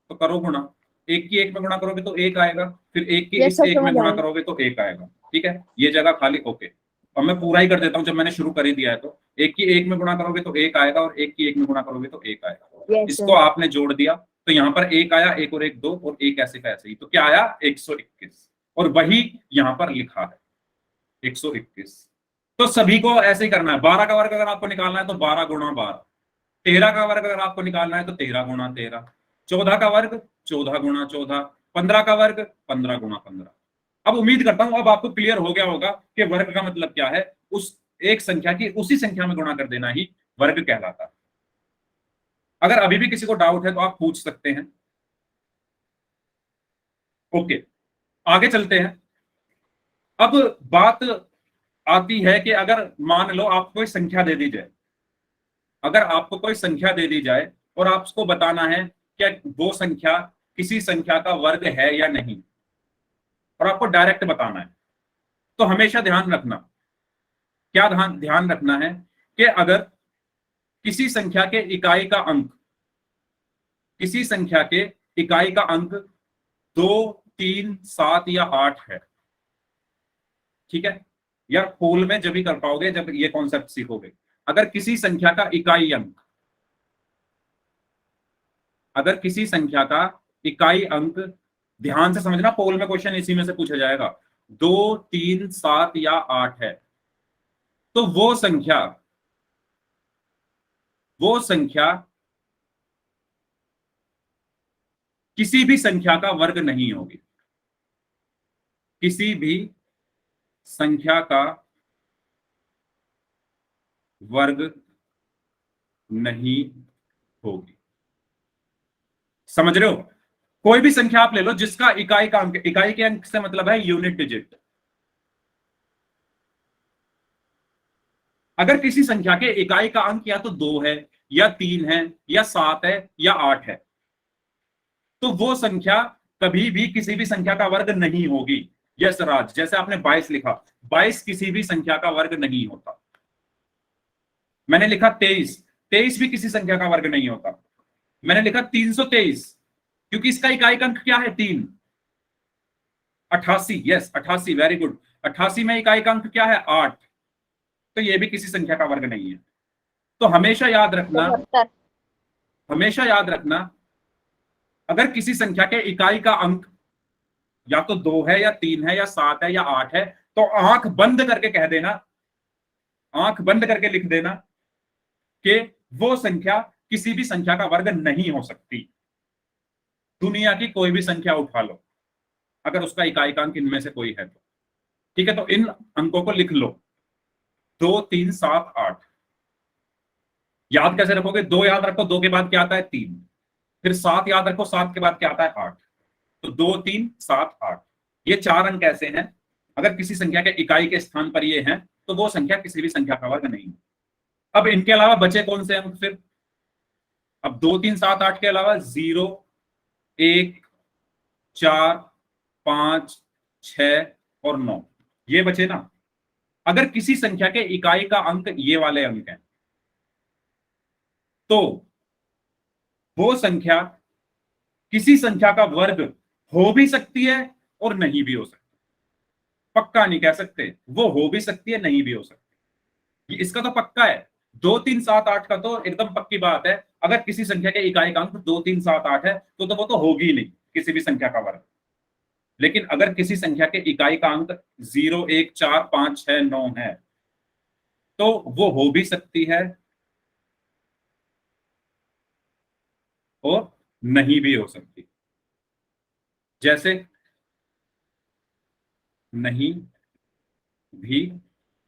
तो करो गुणा। 1 की 1 में गुणा करोगे तो 1 आएगा, फिर 1 की इस 1 में गुणा करोगे तो 1 आएगा। ठीक है, ये जगह खाली ओके। अब मैं पूरा ही कर देता हूं, जब मैंने शुरू कर ही दिया है तो 1 की 1 में गुणा करोगे तो 1 आएगा, और 1 की 1 में गुणा करोगे तो 1 आएगा। इसको आपने जोड़ दिया तो यहाँ पर 1 आया, 1 और 1 2, और 1 ऐसे का ऐसे ही, तो क्या आया 121, और वही यहाँ पर लिखा है 121। तो सभी को ऐसे ही करना है। 12 का वर्ग अगर आपको निकालना है तो 12 गुणा 12, 13 का वर्ग अगर आपको निकालना है तो 13 गुणा 13, 14 का वर्ग 14 गुणा 14, 15 का वर्ग 15 गुणा 15। अब उम्मीद करता हूं अब आपको क्लियर हो गया होगा कि वर्ग का मतलब क्या है, उस एक संख्या की उसी संख्या में गुणा कर देना ही वर्ग कहलाता है। अगर अभी भी किसी को डाउट है तो आप पूछ सकते हैं। ओके, आगे चलते हैं। अब बात आती है कि अगर मान लो आपको कोई संख्या दे दी जाए, अगर आपको कोई संख्या दे दी जाए और आपको बताना है कि वो संख्या किसी संख्या का वर्ग है या नहीं, और आपको डायरेक्ट बताना है, तो हमेशा ध्यान रखना, क्या ध्यान रखना है कि अगर किसी संख्या के इकाई का अंक, किसी संख्या के इकाई का अंक 2, 3, 7 या 8 है, ठीक है, यार पोल में जब भी कर पाओगे जब ये कॉन्सेप्ट सीखोगे। अगर किसी संख्या का इकाई अंक, अगर किसी संख्या का इकाई अंक, ध्यान से समझना, पोल में क्वेश्चन इसी में से पूछा जाएगा, 2, 3, 7 या 8 है, तो वो संख्या किसी भी संख्या का वर्ग नहीं होगी, किसी भी संख्या का वर्ग नहीं होगी। समझ रहे हो। कोई भी संख्या आप ले लो जिसका इकाई का अंक, इकाई के अंक से मतलब है यूनिट डिजिट। अगर किसी संख्या के इकाई का अंक या तो 2 है या 3 है या 7 है या 8 है, तो वो संख्या कभी भी किसी भी संख्या का वर्ग नहीं होगी। यस राज, जैसे आपने 22 लिखा, 22 किसी भी संख्या का वर्ग नहीं होता। मैंने लिखा 23, 23 भी किसी संख्या का वर्ग नहीं होता। मैंने लिखा 323, क्योंकि इसका इकाई का अंक क्या है 3। 88, यस 88, वेरी गुड, 88 में इकाई का अंक क्या है 8, तो ये भी किसी संख्या का वर्ग नहीं है। तो हमेशा याद रखना, 72। हमेशा याद रखना, अगर किसी संख्या के इकाई का अंक या तो 2 है या 3 है या 7 है या 8 है, तो आंख बंद करके कह देना, आंख बंद करके लिख देना कि वो संख्या किसी भी संख्या का वर्ग नहीं हो सकती। दुनिया की कोई भी संख्या उठा लो, अगर उसका इकाई का अंक इनमें से कोई है तो ठीक है। तो इन अंकों को लिख लो, 2 3 7 8। याद कैसे रखोगे? 2 याद रखो, 2 के बाद क्या आता है 3, फिर 7 याद रखो, 7 के बाद क्या आता है 8। तो 2 3 7 8, ये 4 अंक ऐसे हैं, अगर किसी संख्या के इकाई के स्थान पर ये हैं तो वो संख्या किसी भी संख्या का वर्ग नहीं है। अब इनके अलावा बचे कौन से अंक फिर? अब 2 3 7 8 के अलावा 0 1 4 5 6 और 9 ये बचे ना। अगर किसी संख्या के इकाई का अंक ये वाले अंक हैं, तो वो संख्या किसी संख्या का वर्ग हो भी सकती है और नहीं भी हो सकती। पक्का नहीं कह सकते, वो हो भी सकती है, नहीं भी हो सकती। इसका तो पक्का है। 2 3 7 8 का तो एकदम पक्की बात है, अगर किसी संख्या के इकाई का अंक 2 3 7 8 है तो वो तो होगी नहीं किसी भी संख्या का वर्ग। लेकिन अगर किसी संख्या के इकाई का अंक 0 1 4 5 6 9 है, तो वो हो भी सकती है और नहीं भी हो सकती। जैसे नहीं भी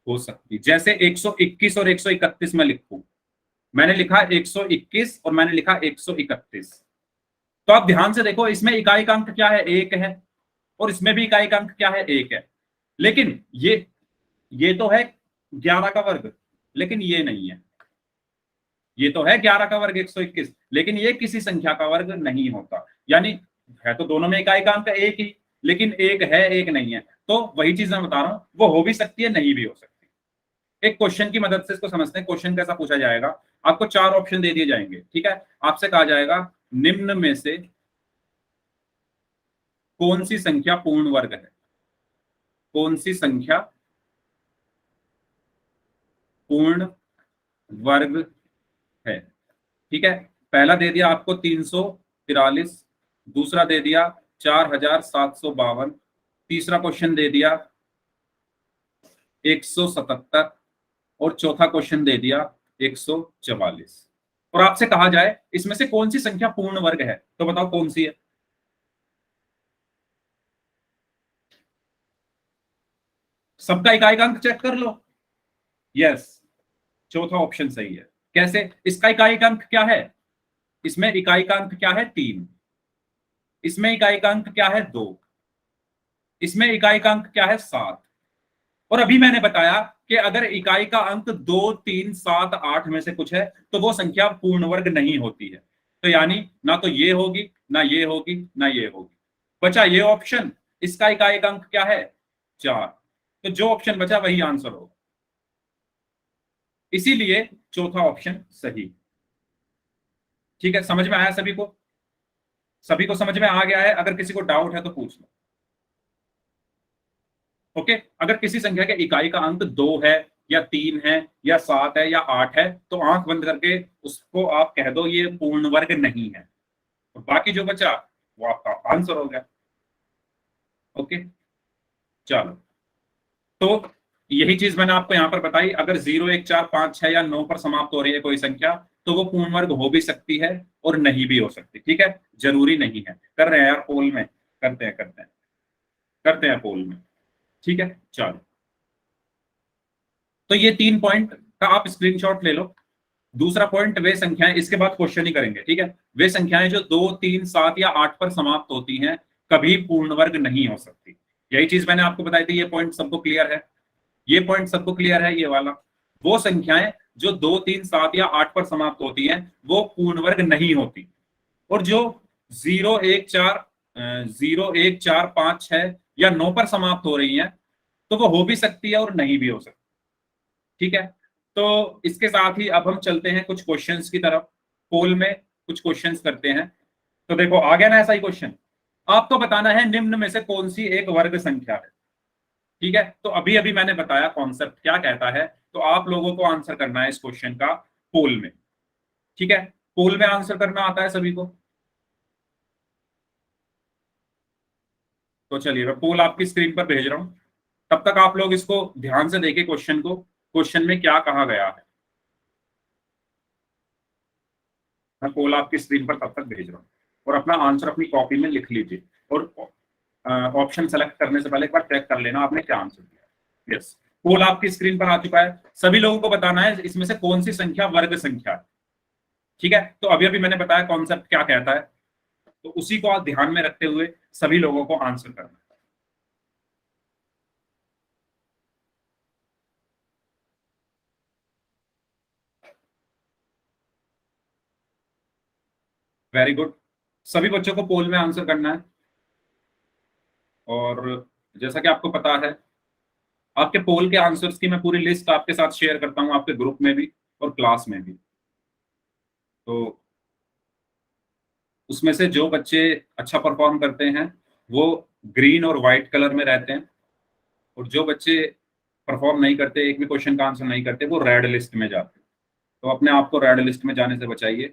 हो सकती, जैसे 121 और 131 में लिखूं, मैंने लिखा 121 और मैंने लिखा 131। तो आप ध्यान से देखो, इसमें इकाई का अंक क्या है 1 है और इसमें भी इकाई का अंक क्या है 1 है। लेकिन ये तो है 11 का वर्ग, लेकिन ये नहीं है। ये तो है 11 का वर्ग 121, लेकिन ये किसी संख्या का वर्ग नहीं होता। यानी है तो दोनों में इकाई का अंक 1 ही, लेकिन 1 है 1 नहीं है। तो वही चीज मैं बता रहा हूं, वो हो भी सकती है, नहीं भी हो सकती। एक क्वेश्चन की मदद से इसको समझते हैं। क्वेश्चन कैसा पूछा जाएगा? आपको 4 ऑप्शन दे दिए जाएंगे, ठीक है। आपसे कहा जाएगा निम्न में से कौन सी संख्या पूर्ण वर्ग है, कौन सी संख्या पूर्ण वर्ग है, ठीक है। पहला दे दिया आपको 343, दूसरा दे दिया 4752, तीसरा क्वेश्चन दे दिया 177 और चौथा क्वेश्चन दे दिया 144। और आपसे कहा जाए इसमें से कौन सी संख्या पूर्ण वर्ग है, तो बताओ कौन सी है? सबका इकाई का अंक चेक कर लो। यस, चौथा ऑप्शन सही है। कैसे? इसका इकाई का अंक क्या है? इसमें इकाई का अंक क्या है 3, इसमें इकाई का अंक क्या है 2, इसमें इकाई का अंक क्या है 7। और अभी मैंने बताया कि अगर इकाई का अंक 2 3 7 8 में से कुछ है तो वो संख्या पूर्ण वर्ग नहीं होती है। तो यानी ना तो ये होगी, ना ये होगी, ना ये होगी। बचा ये ऑप्शन, इसका इकाई का अंक क्या है 4। तो जो ऑप्शन बचा वही आंसर होगा। इसीलिए चौथा ऑप्शन सही। ठीक है, समझ में आया सभी को? सभी को समझ में आ गया है? अगर किसी को डाउट है तो पूछ लो। ओके, अगर किसी संख्या के इकाई का अंक 2 है या 3 है या 7 है या 8 है तो आंख बंद करके उसको आप कह दो ये पूर्ण वर्ग नहीं है। तो बाकी जो बचा वो आपका आंसर हो गया। ओके, चलो, तो यही चीज मैंने आपको यहां पर बताई। अगर 0 1 4 5 6 या 9 पर समाप्त हो रही है कोई संख्या तो वो पूर्ण वर्ग हो भी सकती है और नहीं भी हो सकती। ठीक है, जरूरी नहीं है। कर रहे हैं यार पोल में, करते हैं पोल में। ठीक है, चलो, तो ये 3 पॉइंट का आप स्क्रीनशॉट ले लो। दूसरा पॉइंट, वे संख्याएं, इसके बाद क्वेश्चन ही करेंगे। ठीक है, वे संख्याएं जो 2 3 7 या 8 पर समाप्त होती हैं कभी पूर्ण वर्ग नहीं हो सकती। यही चीज मैंने आपको बताई थी। ये पॉइंट सबको क्लियर है? ये पॉइंट सबको क्लियर है? ये वाला वो संख्याएं जो 2, 3, 7 या 8 पर समाप्त होती हैं वो पूर्ण वर्ग नहीं होती। और जो 0, 1, 4, 0, 1, 4, 5, 6 या 9 पर समाप्त हो रही हैं तो वो हो भी सकती है और नहीं भी हो सकती। ठीक है, तो इसके साथ ही अब हम चलते हैं कुछ क्वेश्चंस की तरफ। पोल में कुछ क्वेश्चंस करते हैं। तो देखो आ गया ना ऐसा ही क्वेश्चन, आपको बताना है निम्न में से कौन सी एक वर्ग संख्या है। ठीक है, तो अभी अभी मैंने बताया कॉन्सेप्ट क्या कहता है, तो आप लोगों को आंसर करना है इस क्वेश्चन का पोल में। ठीक है, पोल में आंसर करना आता है सभी को? तो चलिए मैं पोल आपकी स्क्रीन पर भेज रहा हूं, तब तक आप लोग इसको ध्यान से देखिए क्वेश्चन को, क्वेश्चन में क्या कहा गया है। मैं पोल आपकी स्क्रीन पर तब तक भेज रहा हूं और अपना आंसर अपनी कॉपी में लिख लीजिए और ऑप्शन सेलेक्ट करने से पहले एक बार चेक कर लेना आपने क्या आंसर दिया। यस, पोल आपकी स्क्रीन पर आ चुका है। सभी लोगों को बताना है इसमें से कौन सी संख्या वर्ग संख्या है। ठीक है, तो अभी अभी मैंने बताया कॉन्सेप्ट क्या कहता है, तो उसी को आप ध्यान में रखते हुए सभी लोगों को आंसर करना है। वेरी गुड, सभी बच्चों को पोल में आंसर करना है। और जैसा कि आपको पता है, आपके पोल के आंसर्स की मैं पूरी लिस्ट आपके साथ शेयर करता हूं, आपके ग्रुप में भी और क्लास में भी। तो उसमें से जो बच्चे अच्छा परफॉर्म करते हैं वो ग्रीन और व्हाइट कलर में रहते हैं, और जो बच्चे परफॉर्म नहीं करते, एक भी क्वेश्चन का आंसर नहीं करते, वो रेड लिस्ट में जाते हैं। तो अपने आप को रेड लिस्ट में जाने से बचाइए,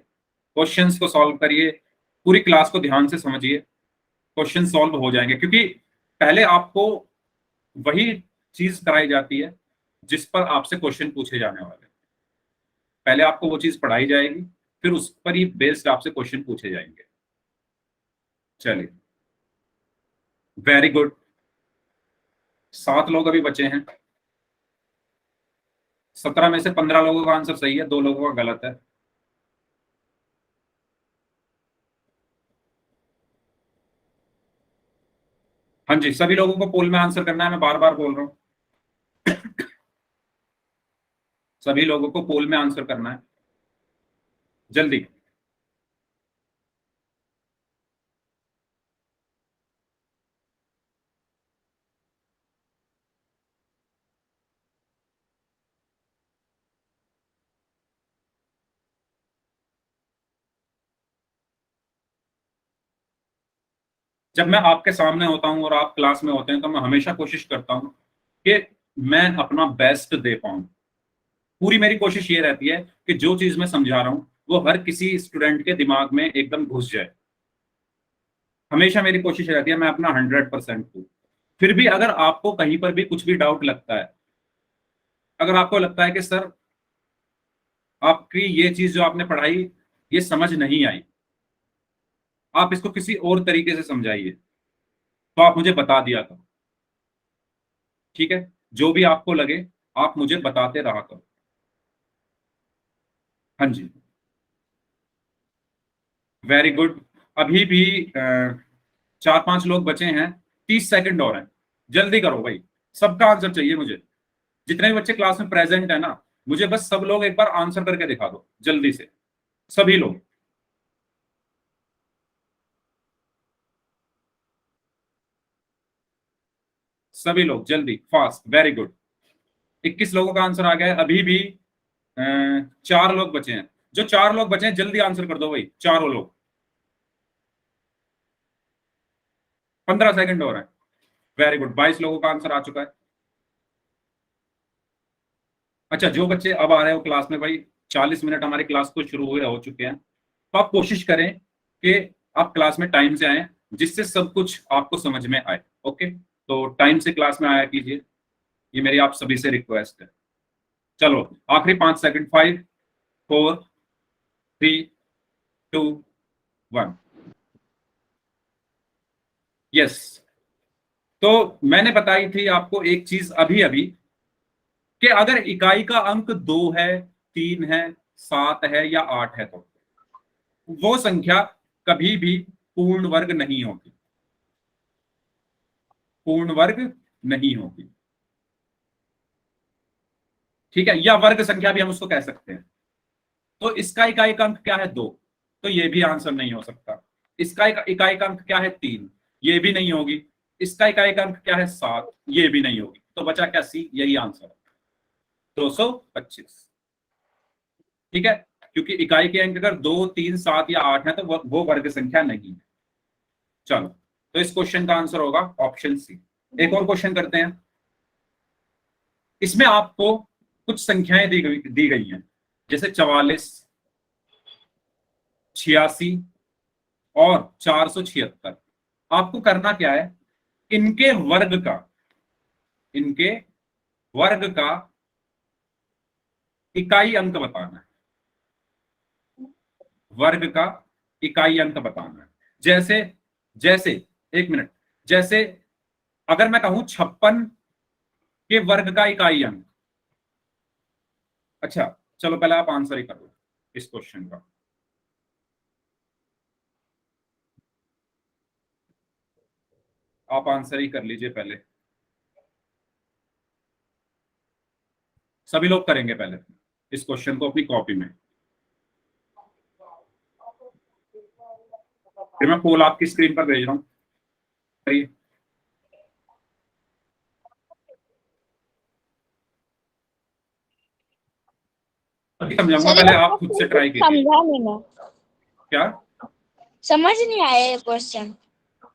क्वेश्चंस को सॉल्व करिए, पूरी क्लास को ध्यान से समझिए, क्वेश्चन सॉल्व हो जाएंगे। क्योंकि पहले आपको वही चीज कराई जाती है जिस पर आपसे क्वेश्चन पूछे जाने वाले हैं। पहले आपको वो चीज पढ़ाई जाएगी, फिर उस पर ही बेस्ड आपसे क्वेश्चन पूछे जाएंगे। चलिए, वेरी गुड, 7 लोग अभी बचे हैं। 17 में से 15 लोगों का आंसर सही है, 2 लोगों का गलत है। हाँ जी, सभी लोगों को पोल में आंसर करना है, मैं बार बार बोल रहा हूं। सभी लोगों को पोल में आंसर करना है, जल्दी। जब मैं आपके सामने होता हूं और आप क्लास में होते हैं तो मैं हमेशा कोशिश करता हूं कि मैं अपना बेस्ट दे पाऊं। पूरी मेरी कोशिश ये रहती है कि जो चीज मैं समझा रहा हूं वो हर किसी स्टूडेंट के दिमाग में एकदम घुस जाए। हमेशा मेरी कोशिश रहती है मैं अपना 100% दूं। फिर भी अगर आपको कहीं पर भी कुछ भी डाउट लगता है, अगर आपको लगता है कि सर आपकी ये चीज जो आपने पढ़ाई ये समझ नहीं आई, आप इसको किसी और तरीके से समझाइए, तो आप मुझे बता दिया करो। ठीक है, जो भी आपको लगे आप मुझे बताते रहा करो। हाँ जी, वेरी गुड। अभी भी 4-5 लोग बचे हैं, 30 सेकंड और हैं, जल्दी करो भाई, सबका आंसर चाहिए मुझे। जितने भी बच्चे क्लास में प्रेजेंट है ना, मुझे बस सब लोग एक बार आंसर करके दिखा दो जल्दी से, सभी लोग। सभी लोग जल्दी, फास्ट, वेरी गुड। 21 लोगों का आंसर आ गया है। अभी भी 4 लोग बचे हैं। जो 4 लोग बचे हैं जल्दी आंसर कर दो भाई, चारों लोग। 15 सेकंड और है। वेरी गुड, 22 लोगों का आंसर आ चुका है। अच्छा, जो बच्चे अब आ रहे हो क्लास में भाई, 40 मिनट हमारी क्लास को शुरू हुए हो चुके हैं, तो आप कोशिश करें कि आप क्लास में टाइम से आए, जिससे सब कुछ आपको समझ में आए। ओके, तो टाइम से क्लास में आया कीजिए, ये मेरी आप सभी से रिक्वेस्ट है। चलो, आखिरी 5 सेकंड, 5, 4, 3, 2, 1। यस, तो मैंने बताई थी आपको एक चीज अभी अभी, कि अगर इकाई का अंक 2 है, 3 है, 7 है या 8 है, तो वो संख्या कभी भी पूर्ण वर्ग नहीं होगी। पूर्ण वर्ग नहीं होगी। ठीक है, या वर्ग संख्या भी हम उसको कह सकते हैं। तो इसका इकाई का अंक क्या है 2, तो ये भी आंसर नहीं हो सकता। इसका इकाई का अंक क्या है 3, ये भी नहीं होगी। इसका इकाई का अंक क्या है 7, ये भी नहीं होगी। तो बचा क्या सी, यही आंसर है 225। ठीक है, क्योंकि इकाई के अंक अगर 2, 3, 7 या 8 है तो वो वर्ग संख्या नहीं है। चलो, तो इस क्वेश्चन का आंसर होगा ऑप्शन सी। एक और क्वेश्चन करते हैं। इसमें आपको कुछ संख्याएं दी गई हैं, जैसे 44, 86 और 476। आपको करना क्या है, इनके वर्ग का इकाई अंक बताना है। वर्ग का इकाई अंक बताना है। जैसे जैसे एक मिनट, जैसे अगर मैं कहूं 56 के वर्ग का इकाई अंक। अच्छा चलो, पहले आप आंसर ही करो इस क्वेश्चन का। आप आंसर ही कर लीजिए पहले, सभी लोग करेंगे पहले इस क्वेश्चन को अपनी कॉपी में, फिर मैं पोल आपकी स्क्रीन पर भेज रहा हूं। करिए। अभी समझाऊंगा, पहले आप खुद से ट्राई कीजिए। समझा नहीं मैं, क्या? समझ नहीं आया क्वेश्चन।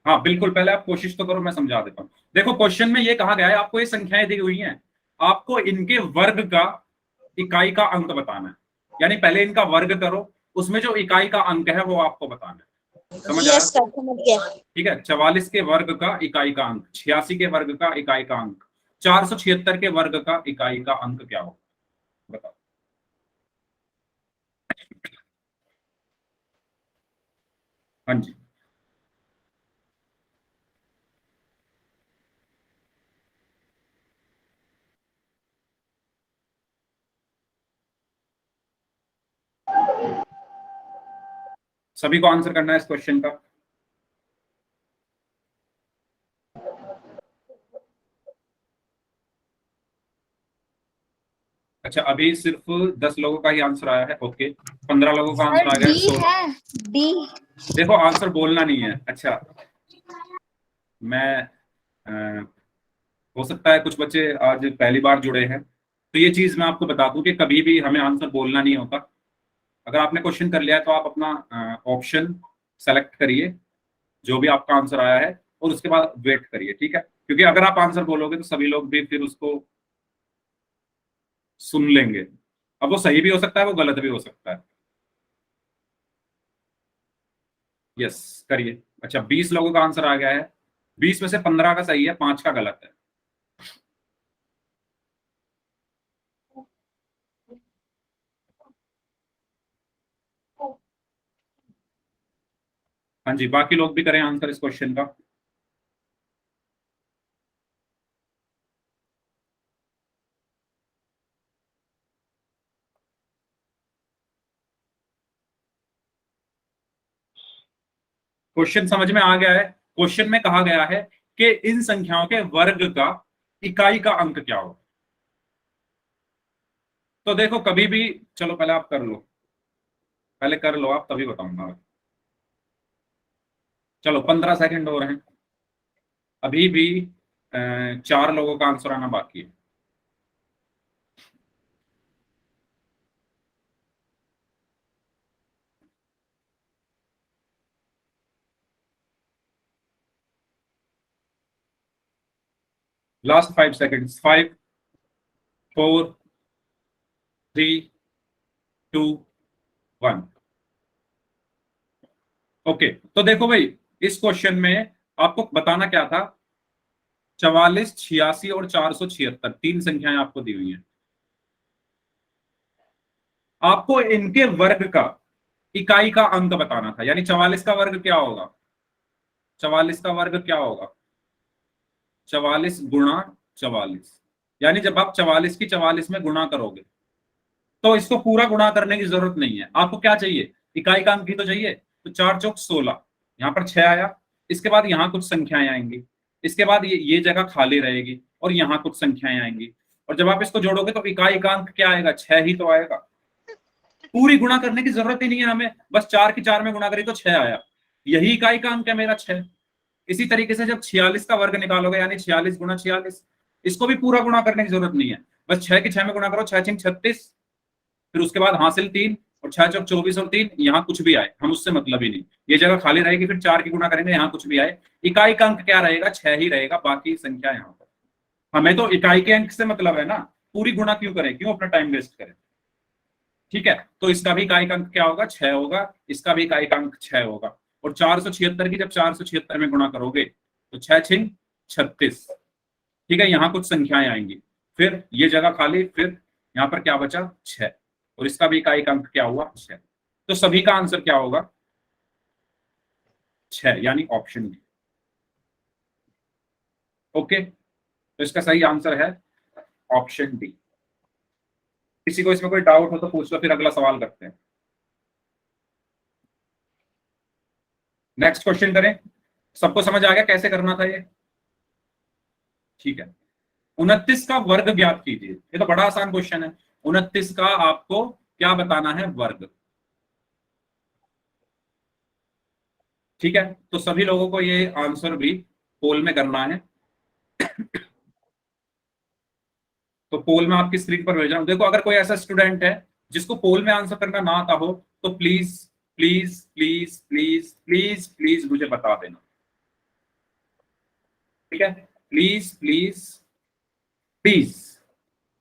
हाँ बिल्कुल, पहले आप कोशिश तो करो, मैं समझा देता हूँ। देखो क्वेश्चन में ये कहा गया है, आपको ये संख्याएं दी हुई हैं, आपको इनके वर्ग का इकाई का अंक बताना है। यानी पहले इनका वर्ग करो, उसमें जो इकाई का अंक है वो आपको बताना है। समझ आया? समझ गया। ठीक है, 44 के वर्ग का इकाई का अंक, 86 के वर्ग का इकाई का अंक, 476 के वर्ग का इकाई का अंक क्या हो, बताओ। हाँ जी, सभी को आंसर करना है इस क्वेश्चन का। अच्छा, अभी सिर्फ 10 लोगों का ही आंसर आया है। ओके, 15 लोगों का आंसर आ गया है। 16 डी। देखो आंसर बोलना नहीं है। अच्छा, मैं हो सकता है कुछ बच्चे आज पहली बार जुड़े हैं, तो ये चीज मैं आपको बता दूं कि कभी भी हमें आंसर बोलना नहीं होता। अगर आपने क्वेश्चन कर लिया है तो आप अपना ऑप्शन सेलेक्ट करिए, जो भी आपका आंसर आया है, और उसके बाद वेट करिए। ठीक है, क्योंकि अगर आप आंसर बोलोगे तो सभी लोग भी फिर उसको सुन लेंगे। अब वो सही भी हो सकता है, वो गलत भी हो सकता है। यस, करिए। अच्छा, 20 लोगों का आंसर आ गया है। 20 में से 15 का सही है, 5 का गलत है। हाँ जी, बाकी लोग भी करें आंसर इस क्वेश्चन का। क्वेश्चन समझ में आ गया है? क्वेश्चन में कहा गया है कि इन संख्याओं के वर्ग का इकाई का अंक क्या हो। तो देखो कभी भी, चलो पहले आप कर लो, पहले कर लो आप, तभी बताऊंगा। चलो 15 सेकंड हो रहे हैं, अभी भी 4 लोगों का आंसर आना बाकी है। Last 5 seconds. 5, 4, 3, 2, 1। ओके, तो देखो भाई, इस क्वेश्चन में आपको बताना क्या था, 44, 86 और 476, 3 संख्याएं आपको दी हुई हैं। आपको इनके वर्ग का इकाई का अंक बताना था। यानी 44 का वर्ग क्या होगा, 44 का वर्ग क्या होगा, 44 गुणा 44। यानी जब आप 44 की 44 में गुणा करोगे तो इसको पूरा गुणा करने की जरूरत नहीं है। आपको क्या चाहिए, इकाई का अंक ही तो चाहिए। तो 4 चौक 16, यहाँ पर 6 आया, इसके बाद यहाँ कुछ संख्याएं आएंगी, इसके बाद ये जगह खाली रहेगी और यहाँ कुछ संख्याएं आएंगी। और जब आप इसको जोड़ोगे तो इकाई का अंक क्या आएगा, 6 ही तो आएगा। पूरी गुणा करने की जरूरत ही नहीं है हमें, बस 4 की 4 में गुणा करी तो 6 आया, यही इकाई का अंक है मेरा 6। इसी तरीके से जब 46 का वर्ग निकालोगे यानी 46 गुणा 46, इसको भी पूरा गुणा करने की जरूरत नहीं है, बस 6 की 6 में गुणा करो, 6 6 36, फिर उसके बाद हासिल 3 और 6 चौक 24 और 3, यहाँ कुछ भी आए हम उससे मतलब ही नहीं, ये जगह खाली रहेगी, फिर 4 की गुणा करेंगे, यहाँ कुछ भी आए, इकाई का अंक क्या रहेगा, 6 ही रहेगा, बाकी संख्या यहाँ पर। हमें तो इकाई के अंक से मतलब है ना, पूरी गुणा क्यों करें, क्यों अपना टाइम वेस्ट करें। ठीक है, तो इसका भी इकाई का अंक क्या होगा, 6 होगा, इसका भी इकाई का अंक 6 होगा। और 476 की जब 476 में गुणा करोगे तो 6 6 36। ठीक है, यहाँ कुछ संख्याएं आएंगी, फिर ये जगह खाली, फिर यहाँ पर क्या बचा, 6, और इसका भी इकाई का अंक क्या हुआ, 6। तो सभी का आंसर क्या होगा, 6, यानी ऑप्शन डी। ओके, तो इसका सही आंसर है ऑप्शन डी। किसी को इसमें कोई डाउट हो तो पूछ लो, फिर अगला सवाल करते हैं। नेक्स्ट क्वेश्चन करें, सबको समझ आ गया कैसे करना था ये। ठीक है, 29 का वर्ग ज्ञात कीजिए, ये तो बड़ा आसान क्वेश्चन है। 29 का आपको क्या बताना है, वर्ग। ठीक है, तो सभी लोगों को ये आंसर भी पोल में करना है। तो पोल में आपकी स्क्रीन पर भेज रहा हूं, देखो अगर कोई ऐसा स्टूडेंट है जिसको पोल में आंसर करना ना आता हो तो please please please please please please मुझे बता देना। ठीक है, प्लीज प्लीज प्लीज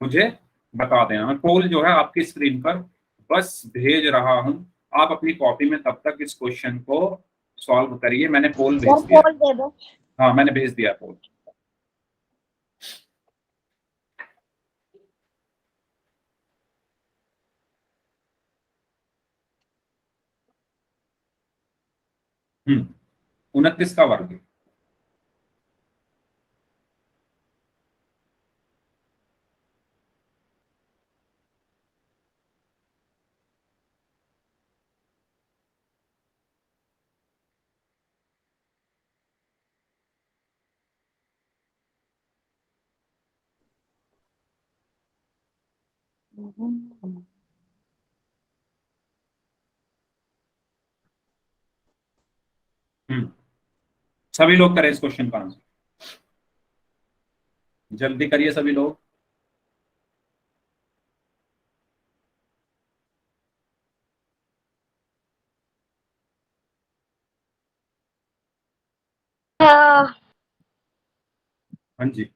मुझे बता देना। मैं पोल जो है आपकी स्क्रीन पर बस भेज रहा हूं, आप अपनी कॉपी में तब तक इस क्वेश्चन को सॉल्व करिए। मैंने पोल भेज दिया, पोल दे दो। हाँ मैंने भेज दिया पोल। हम्म, 29 का वर्ग। सभी लोग करें इस क्वेश्चन का आंसर, जल्दी करिए सभी लोग। हाँ जी,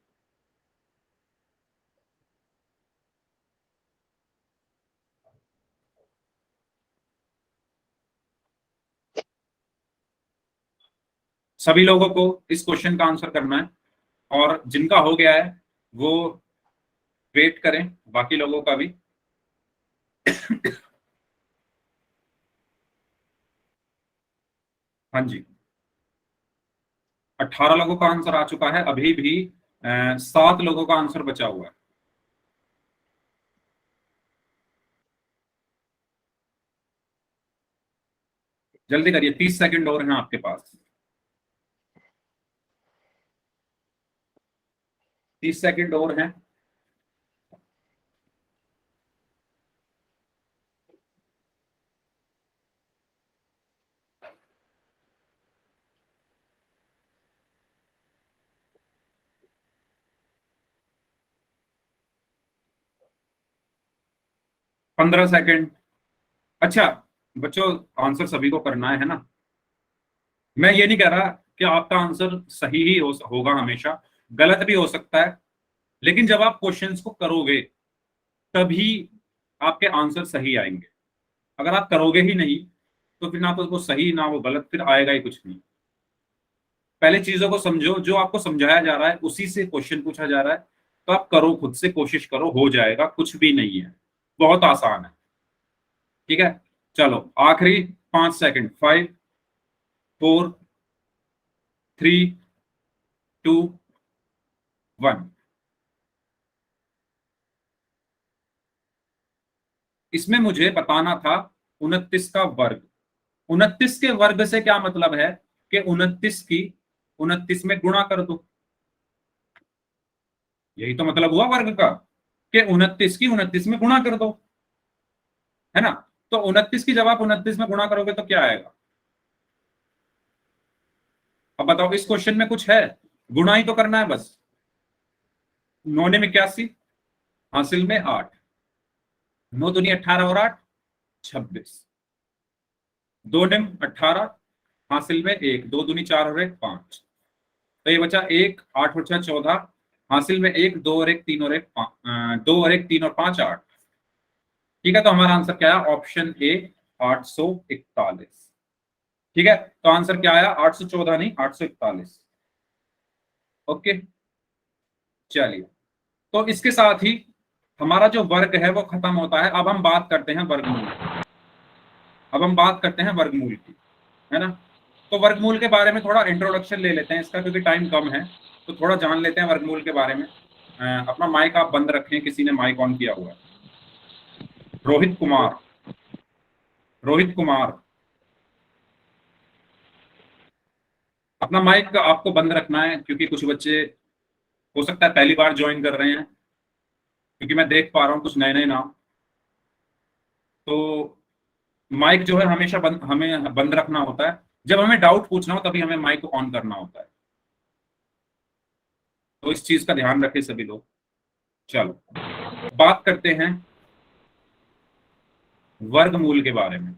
सभी लोगों को इस क्वेश्चन का आंसर करना है, और जिनका हो गया है वो वेट करें बाकी लोगों का भी। हाँ जी, 18 लोगों का आंसर आ चुका है, अभी भी 7 लोगों का आंसर बचा हुआ है। जल्दी करिए, 30 सेकंड और हैं आपके पास, 30 सेकंड और हैं। पंद्रह सेकंड। अच्छा बच्चों, आंसर सभी को करना है ना, मैं ये नहीं कह रहा कि आपका आंसर सही ही होगा हमेशा, गलत भी हो सकता है, लेकिन जब आप क्वेश्चंस को करोगे तभी आपके आंसर सही आएंगे। अगर आप करोगे ही नहीं तो फिर ना तो वो सही ना वो गलत, फिर आएगा ही कुछ नहीं। पहले चीजों को समझो, जो आपको समझाया जा रहा है उसी से क्वेश्चन पूछा जा रहा है, तो आप करो, खुद से कोशिश करो, हो जाएगा, कुछ भी नहीं है, बहुत आसान है। ठीक है, चलो आखिरी 5 सेकंड, 5 4 3 2 1। इसमें मुझे बताना था 29 का वर्ग। 29 के वर्ग से क्या मतलब है कि 29 की 29 में गुणा कर दो, यही तो मतलब हुआ वर्ग का। कि 29 की 29 में गुणा कर दो, है ना। तो 29 की जब आप 29 में गुणा करोगे तो क्या आएगा? अब बताओ, इस क्वेश्चन में कुछ है? गुणा ही तो करना है बस। 9 ने 81, हासिल में 8, 9 दूनी 18 और 8 26, 2 ने 18, हासिल में 1, 2 दूनी 4 और 1 5, तो ये बचा 1, 8 और 6 14, हासिल में 1, 2 और 1 3 और 1 2 और 1 3 और 5 8। ठीक है, तो हमारा आंसर क्या है? Option A 841। ठीक है, तो आंसर क्या आया? 814 नहीं, 841। ओके, चलिए, तो इसके साथ ही हमारा जो वर्ग है वो खत्म होता है। अब हम बात करते हैं वर्गमूल की। अब हम बात करते हैं वर्गमूल की, है ना। तो वर्गमूल के बारे में थोड़ा इंट्रोडक्शन ले लेते हैं इसका, क्योंकि टाइम कम है, तो थोड़ा जान लेते हैं वर्गमूल के बारे में। अपना माइक आप बंद रखें, किसी ने माइक ऑन किया हुआ है। रोहित कुमार, रोहित कुमार, अपना माइक आपको बंद रखना है, क्योंकि कुछ बच्चे हो सकता है पहली बार ज्वाइन कर रहे हैं, क्योंकि मैं देख पा रहा हूँ कुछ नए नए नाम। तो माइक जो है हमेशा हमें बंद रखना होता है। जब हमें डाउट पूछना हो तभी हमें माइक ऑन करना होता है, तो इस चीज का ध्यान रखें सभी लोग। चलो, बात करते हैं वर्गमूल के बारे में।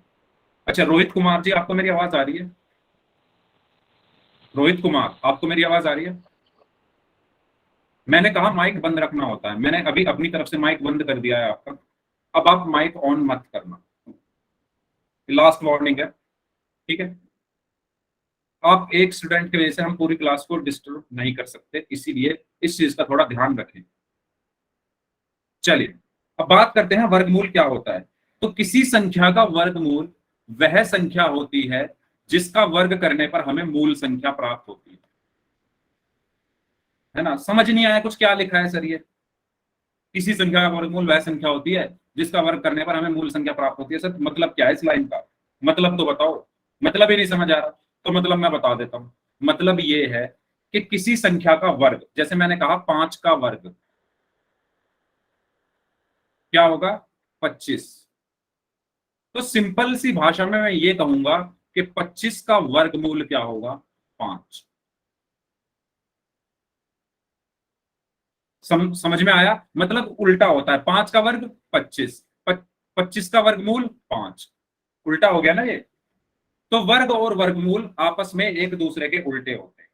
अच्छा, रोहित कुमार जी, आपको मेरी आवाज आ रही है? रोहित कुमार, आपको मेरी आवाज आ रही है? मैंने कहा माइक बंद रखना होता है, मैंने अभी अपनी तरफ से माइक बंद कर दिया है आपका। अब आप माइक ऑन मत करना, लास्ट वार्निंग है, ठीक है। आप एक स्टूडेंट की वजह से हम पूरी क्लास को डिस्टर्ब नहीं कर सकते, इसीलिए इस चीज का थोड़ा ध्यान रखें। चलिए, अब बात करते हैं वर्गमूल क्या होता है। तो किसी संख्या का वर्गमूल वह संख्या होती है जिसका वर्ग करने पर हमें मूल संख्या प्राप्त होती है ना। समझ नहीं आया कुछ क्या लिखा है सर? ये किसी संख्या का वर्गमूल वह संख्या होती है जिसका वर्ग करने पर हमें मूल संख्या प्राप्त होती है। सर मतलब क्या है इस लाइन का? मतलब तो बताओ। मतलब ही नहीं समझ आ रहा तो मतलब मैं बता देता हूं। मतलब ये है कि किसी संख्या का वर्ग, जैसे मैंने कहा 5 का वर्ग क्या होगा? 25। तो सिंपल सी भाषा में मैं ये कहूंगा कि 25 का वर्गमूल क्या होगा? 5। समझ में आया? मतलब उल्टा होता है, 5 का वर्ग 25, 25 का वर्गमूल 5, उल्टा हो गया ना ये। तो वर्ग और वर्गमूल आपस में एक दूसरे के उल्टे होते हैं।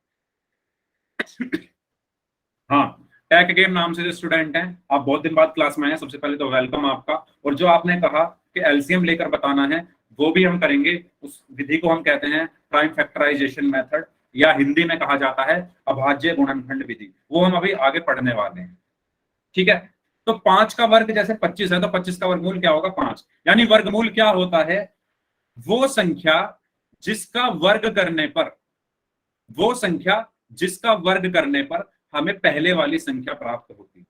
हाँ, टेक गेम नाम से जो स्टूडेंट हैं, आप बहुत दिन बाद क्लास में आए, सबसे पहले तो वेलकम आपका। और जो आपने कहा कि एलसीएम लेकर बताना है, वो भी हम करेंगे। उस विधि को हम कहते हैं प्राइम फैक्टराइजेशन मेथड, या हिंदी में कहा जाता है अभाज्य गुणनखंड विधि। वो हम अभी आगे पढ़ने वाले हैं, ठीक है। तो 5 का वर्ग जैसे 25 है, तो 25 का वर्गमूल क्या होगा? 5। यानी वर्गमूल क्या होता है? वो संख्या जिसका वर्ग करने पर, वो संख्या जिसका वर्ग करने पर हमें पहले वाली संख्या प्राप्त होती है।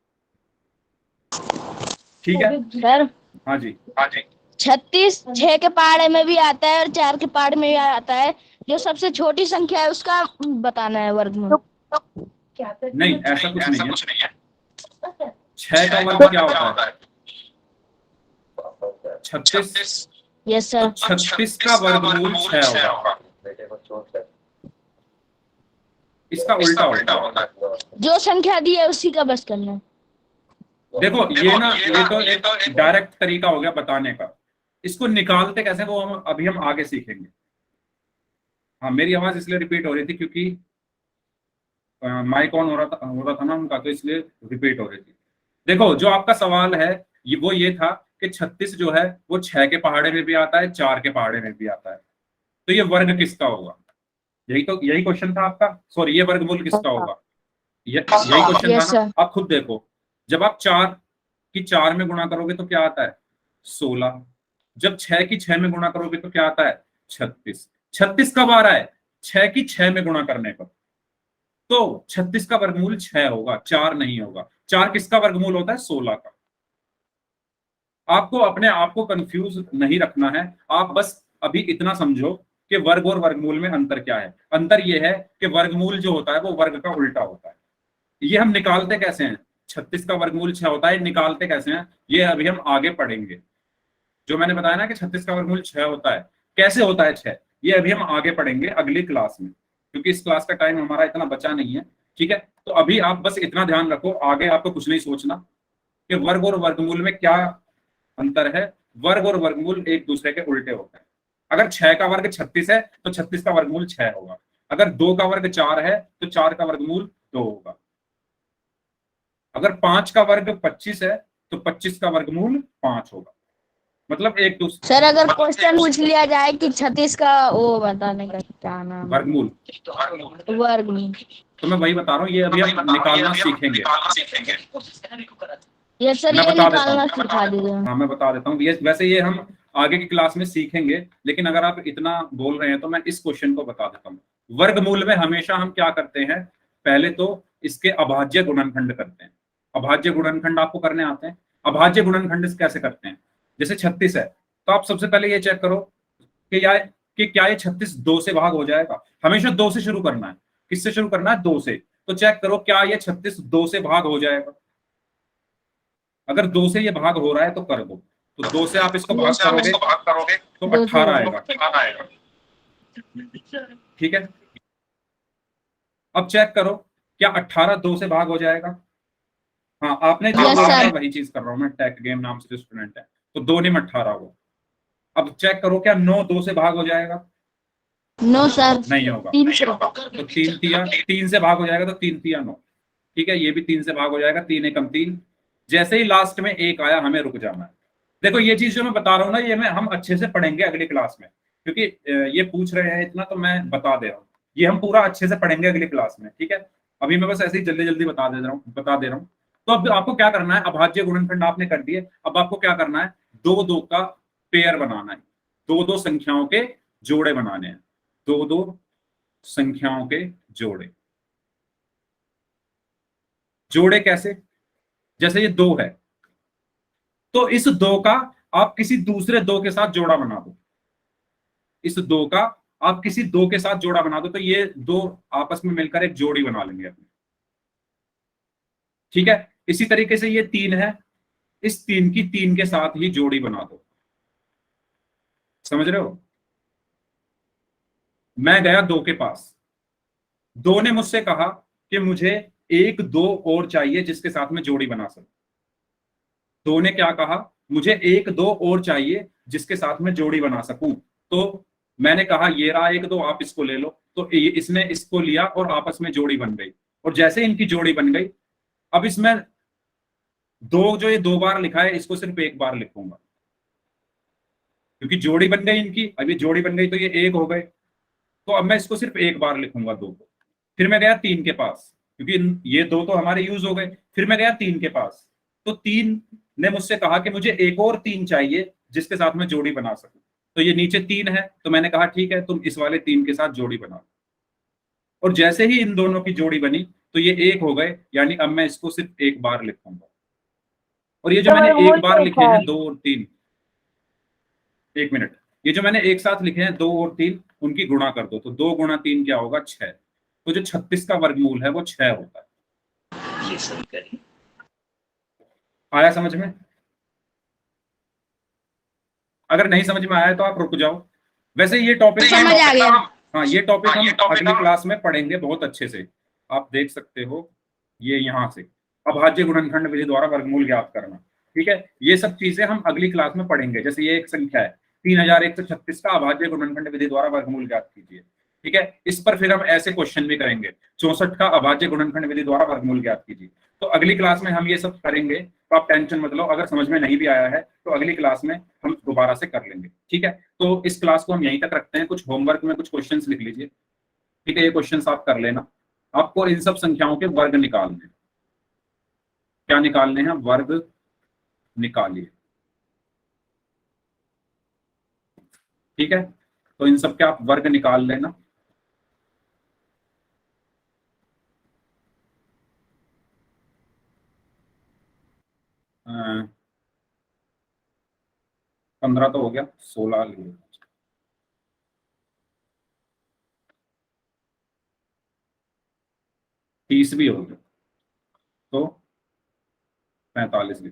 ठीक है सर, हाँ जी, हाँ जी। 36 6 के पहाड़े में भी आता है और 4 के पहाड़े में भी आता है। जो सबसे छोटी संख्या है उसका बताना है वर्गमूल। नहीं, ऐसा कुछ नहीं है। 6 का वर्ग क्या होता है? 36। यस तो सर। 36 का वर्गमूल 6 होगा। इसका उल्टा होता है। जो संख्या दी है उसी का बस करना है। देखो ये ना, ये तो एक डायरेक्ट तरीका हो गया बताने का। इसको निकालते कैसे वो हम अभी आगे सीखेंगे। हाँ, मेरी आवाज इसलिए रिपीट हो रही थी क्योंकि माइक ऑन हो रहा था ना उनका, तो इसलिए रिपीट हो रही थी। देखो, जो आपका सवाल है ये था कि 36 जो है वो 6 के पहाड़े में भी आता है, 4 के पहाड़े में भी आता है, तो ये वर्ग किसका होगा? यही क्वेश्चन था आपका। सॉरी, ये वर्गमूल किसका होगा? यही क्वेश्चन Yes, था ना। आप खुद देखो, जब आप 4 की 4 में गुणा करोगे तो क्या आता है? 16। जब 6 की 6 में गुणा करोगे तो क्या आता है? 36। 36 कब आ रहा है? 6 की 6 में गुणा करने पर। तो 36 का वर्गमूल 6 होगा, 4 नहीं होगा। 4 किसका वर्गमूल होता है? 16 का। आपको अपने आप को कंफ्यूज नहीं रखना है, आप बस अभी इतना समझो कि वर्ग और वर्गमूल में अंतर क्या है। अंतर यह है कि वर्गमूल जो होता है वो वर्ग का उल्टा होता है। ये हम निकालते कैसे हैं? 36 का वर्गमूल 6 होता है, निकालते कैसे हैं ये अभी हम आगे पढ़ेंगे। जो मैंने बताया ना कि 36 का वर्गमूल 6 होता है, कैसे होता है 6, ये अभी हम आगे पढ़ेंगे अगली क्लास में, क्योंकि इस क्लास का टाइम हमारा इतना बचा नहीं है। ठीक है, तो अभी आप बस इतना ध्यान रखो, आगे आपको कुछ नहीं सोचना कि वर्ग और वर्गमूल में क्या अंतर है। वर्ग और वर्गमूल एक दूसरे के उल्टे होते हैं। अगर 6 का वर्ग 36 है तो 36 का वर्गमूल 6 होगा। अगर 2 का वर्ग 4 है तो 4 का वर्गमूल 2 होगा। अगर 5 का वर्ग 25 है तो 25 का वर्गमूल 5 होगा। मतलब एक दूसरे सर अगर क्वेश्चन पूछ लिया जाए कि 36 का वो बताने का क्या नाम है? वर्गमूल, वर्गमूल। तो मैं वही बता रहा हूँ, ये अभी हम निकालना सीखेंगे। यस सर, मैं ये बता देता निकालना हूँ, सिखा दीजिए। हाँ मैं बता देता हूँ। ये वैसे ये हम आगे की क्लास में सीखेंगे, लेकिन अगर आप इतना बोल रहे हैं तो मैं इस क्वेश्चन को बता देता हूँ। वर्गमूल में हमेशा हम क्या करते हैं, पहले तो इसके अभाज्य गुणनखंड करते हैं। अभाज्य गुणनखंड आपको करने आते हैं? अभाज्य गुणनखंड कैसे करते हैं? जैसे 36 है तो आप सबसे पहले ये चेक करो कि क्या ये 36 2 से भाग हो जाएगा। हमेशा 2 से शुरू करना है। किससे शुरू करना है? 2 से। तो चेक करो क्या ये 36 2 से भाग हो जाएगा। अगर 2 से ये भाग हो रहा है तो कर दो। तो 2 से आप इसको भाग करोगे तो 18 आएगा। ठीक है, अब चेक करो क्या 18 2 से भाग हो जाएगा। हाँ, आपने जो Yes, बोला sir. था वही चीज कर रहा हूं मैं, टेक गेम नाम से जो स्टूडेंट है। तो 2 ने 18 हुआ। अब चेक करो क्या 9 2 से भाग हो जाएगा। नो सर, नहीं होगा। 3 से। तो 3 तिया 3 से भाग हो जाएगा, तो 3 तिया 9। ठीक है, ये भी 3 से भाग हो जाएगा, 3 एकम 3। जैसे ही लास्ट में 1 आया हमें रुक जाना है। देखो ये चीज जो मैं बता रहा हूँ ना, ये मैं हम अच्छे से पढ़ेंगे अगली क्लास में, क्योंकि ये पूछ रहे हैं इतना तो मैं बता दे रहा हूँ। ये हम पूरा अच्छे से पढ़ेंगे अगली क्लास में। ठीक है, अभी मैं बस ऐसे ही जल्दी जल्दी बता दे रहा हूँ। तो अब आपको क्या करना है, अभाज्य गुणनखंड आपने कर दिए, अब आपको क्या करना है, 2 2 का पेयर बनाना है। 2 2 संख्याओं के जोड़े बनाने हैं। 2 2 संख्याओं के जोड़े। जोड़े कैसे? जैसे ये 2 है तो इस 2 का आप किसी दूसरे 2 के साथ जोड़ा बना दो। इस 2 का आप किसी 2 के साथ जोड़ा बना दो, तो ये 2 आपस में मिलकर एक जोड़ी बना लेंगे अपनी। ठीक है, इसी तरीके से ये 3 है, इस 3 की 3 के साथ ही जोड़ी बना दो। समझ रहे हो? मैं गया 2 के पास, 2 ने मुझसे कहा कि मुझे 1 2 और चाहिए जिसके साथ मैं जोड़ी बना सकूं। 2 ने क्या कहा, मुझे 1 2 और चाहिए जिसके साथ मैं जोड़ी बना सकूं। तो मैंने कहा ये रहा 1 2, आप इसको ले लो। तो इसने इसको लिया और आपस में जोड़ी बन गई। और जैसे इनकी जोड़ी बन गई, अब इसमें 2 जो ये 2 बार लिखा है इसको सिर्फ 1 बार लिखूंगा, क्योंकि जोड़ी बन गई इनकी। अब ये जोड़ी बन गई तो ये 1 हो गए, तो अब मैं इसको सिर्फ 1 बार लिखूंगा 2 को। फिर मैं गया 3 के पास, क्योंकि ये 2 तो हमारे यूज हो गए। फिर मैं गया 3 के पास, तो 3 ने मुझसे कहा कि मुझे एक और 3 चाहिए जिसके साथ मैं जोड़ी बना सकूं। तो ये नीचे 3 है, तो मैंने कहा ठीक है तुम इस वाले 3 के साथ जोड़ी बनाओ। और जैसे ही इन दोनों की जोड़ी बनी तो ये 1 हो गए, यानी अब मैं इसको सिर्फ 1 बार लिखूंगा। और ये जो मैंने 1 बार लिखे हैं 2 और 3, 1 मिनट, ये जो मैंने एक साथ लिखे हैं 2 और 3, उनकी गुणा कर दो। तो 2 गुणा 3 क्या होगा? 6। तो जो 36 का वर्गमूल है वो 6 होता है। ये सही करिए। आया समझ में? अगर नहीं समझ में आया तो आप रुक जाओ। वैसे ये टॉपिक समझ आ गया। हाँ, ये टॉपिक हम अगली क्लास में पढ़ेंगे बहुत अच्छे से। आप देख सकते हो ये यहाँ से अभाज्य गुणनखंड विधि द्वारा वर्गमूल ज्ञात करना। ठीक है, ये सब चीजें हम अगली क्लास में पढ़ेंगे। जैसे ये एक संख्या है 3136 का अभाज्य गुणनखंड विधि द्वारा वर्गमूल ज्ञात कीजिए। ठीक है, इस पर फिर हम ऐसे क्वेश्चन भी करेंगे। 64 का अभाज्य गुणनखंड विधि द्वारा वर्गमूल ज्ञात कीजिए। तो अगली क्लास में हम ये सब करेंगे, तो आप टेंशन मत लो। अगर समझ में नहीं भी आया है तो अगली क्लास में हम दोबारा से कर लेंगे। ठीक है, तो इस क्लास को हम यहीं तक रखते हैं। कुछ होमवर्क में कुछ क्वेश्चंस लिख लीजिए। ठीक है, ये क्वेश्चंस आप कर लेना। आपको इन सब संख्याओं के वर्ग निकालने हैं। क्या निकालने हैं? वर्ग निकालिए। ठीक है, तो इन सब के आप वर्ग निकाल लेना। अ, 15 तो हो गया, 16 लिए 30 भी हो गया। तो 45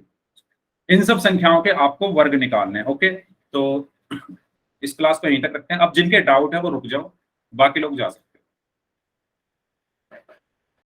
इन सब संख्याओं के आपको वर्ग निकालने हैं। ओके, तो इस क्लास को यहीं तक रखते हैं। अब जिनके डाउट है वो रुक जाओ, बाकी लोग जा सकते हैं।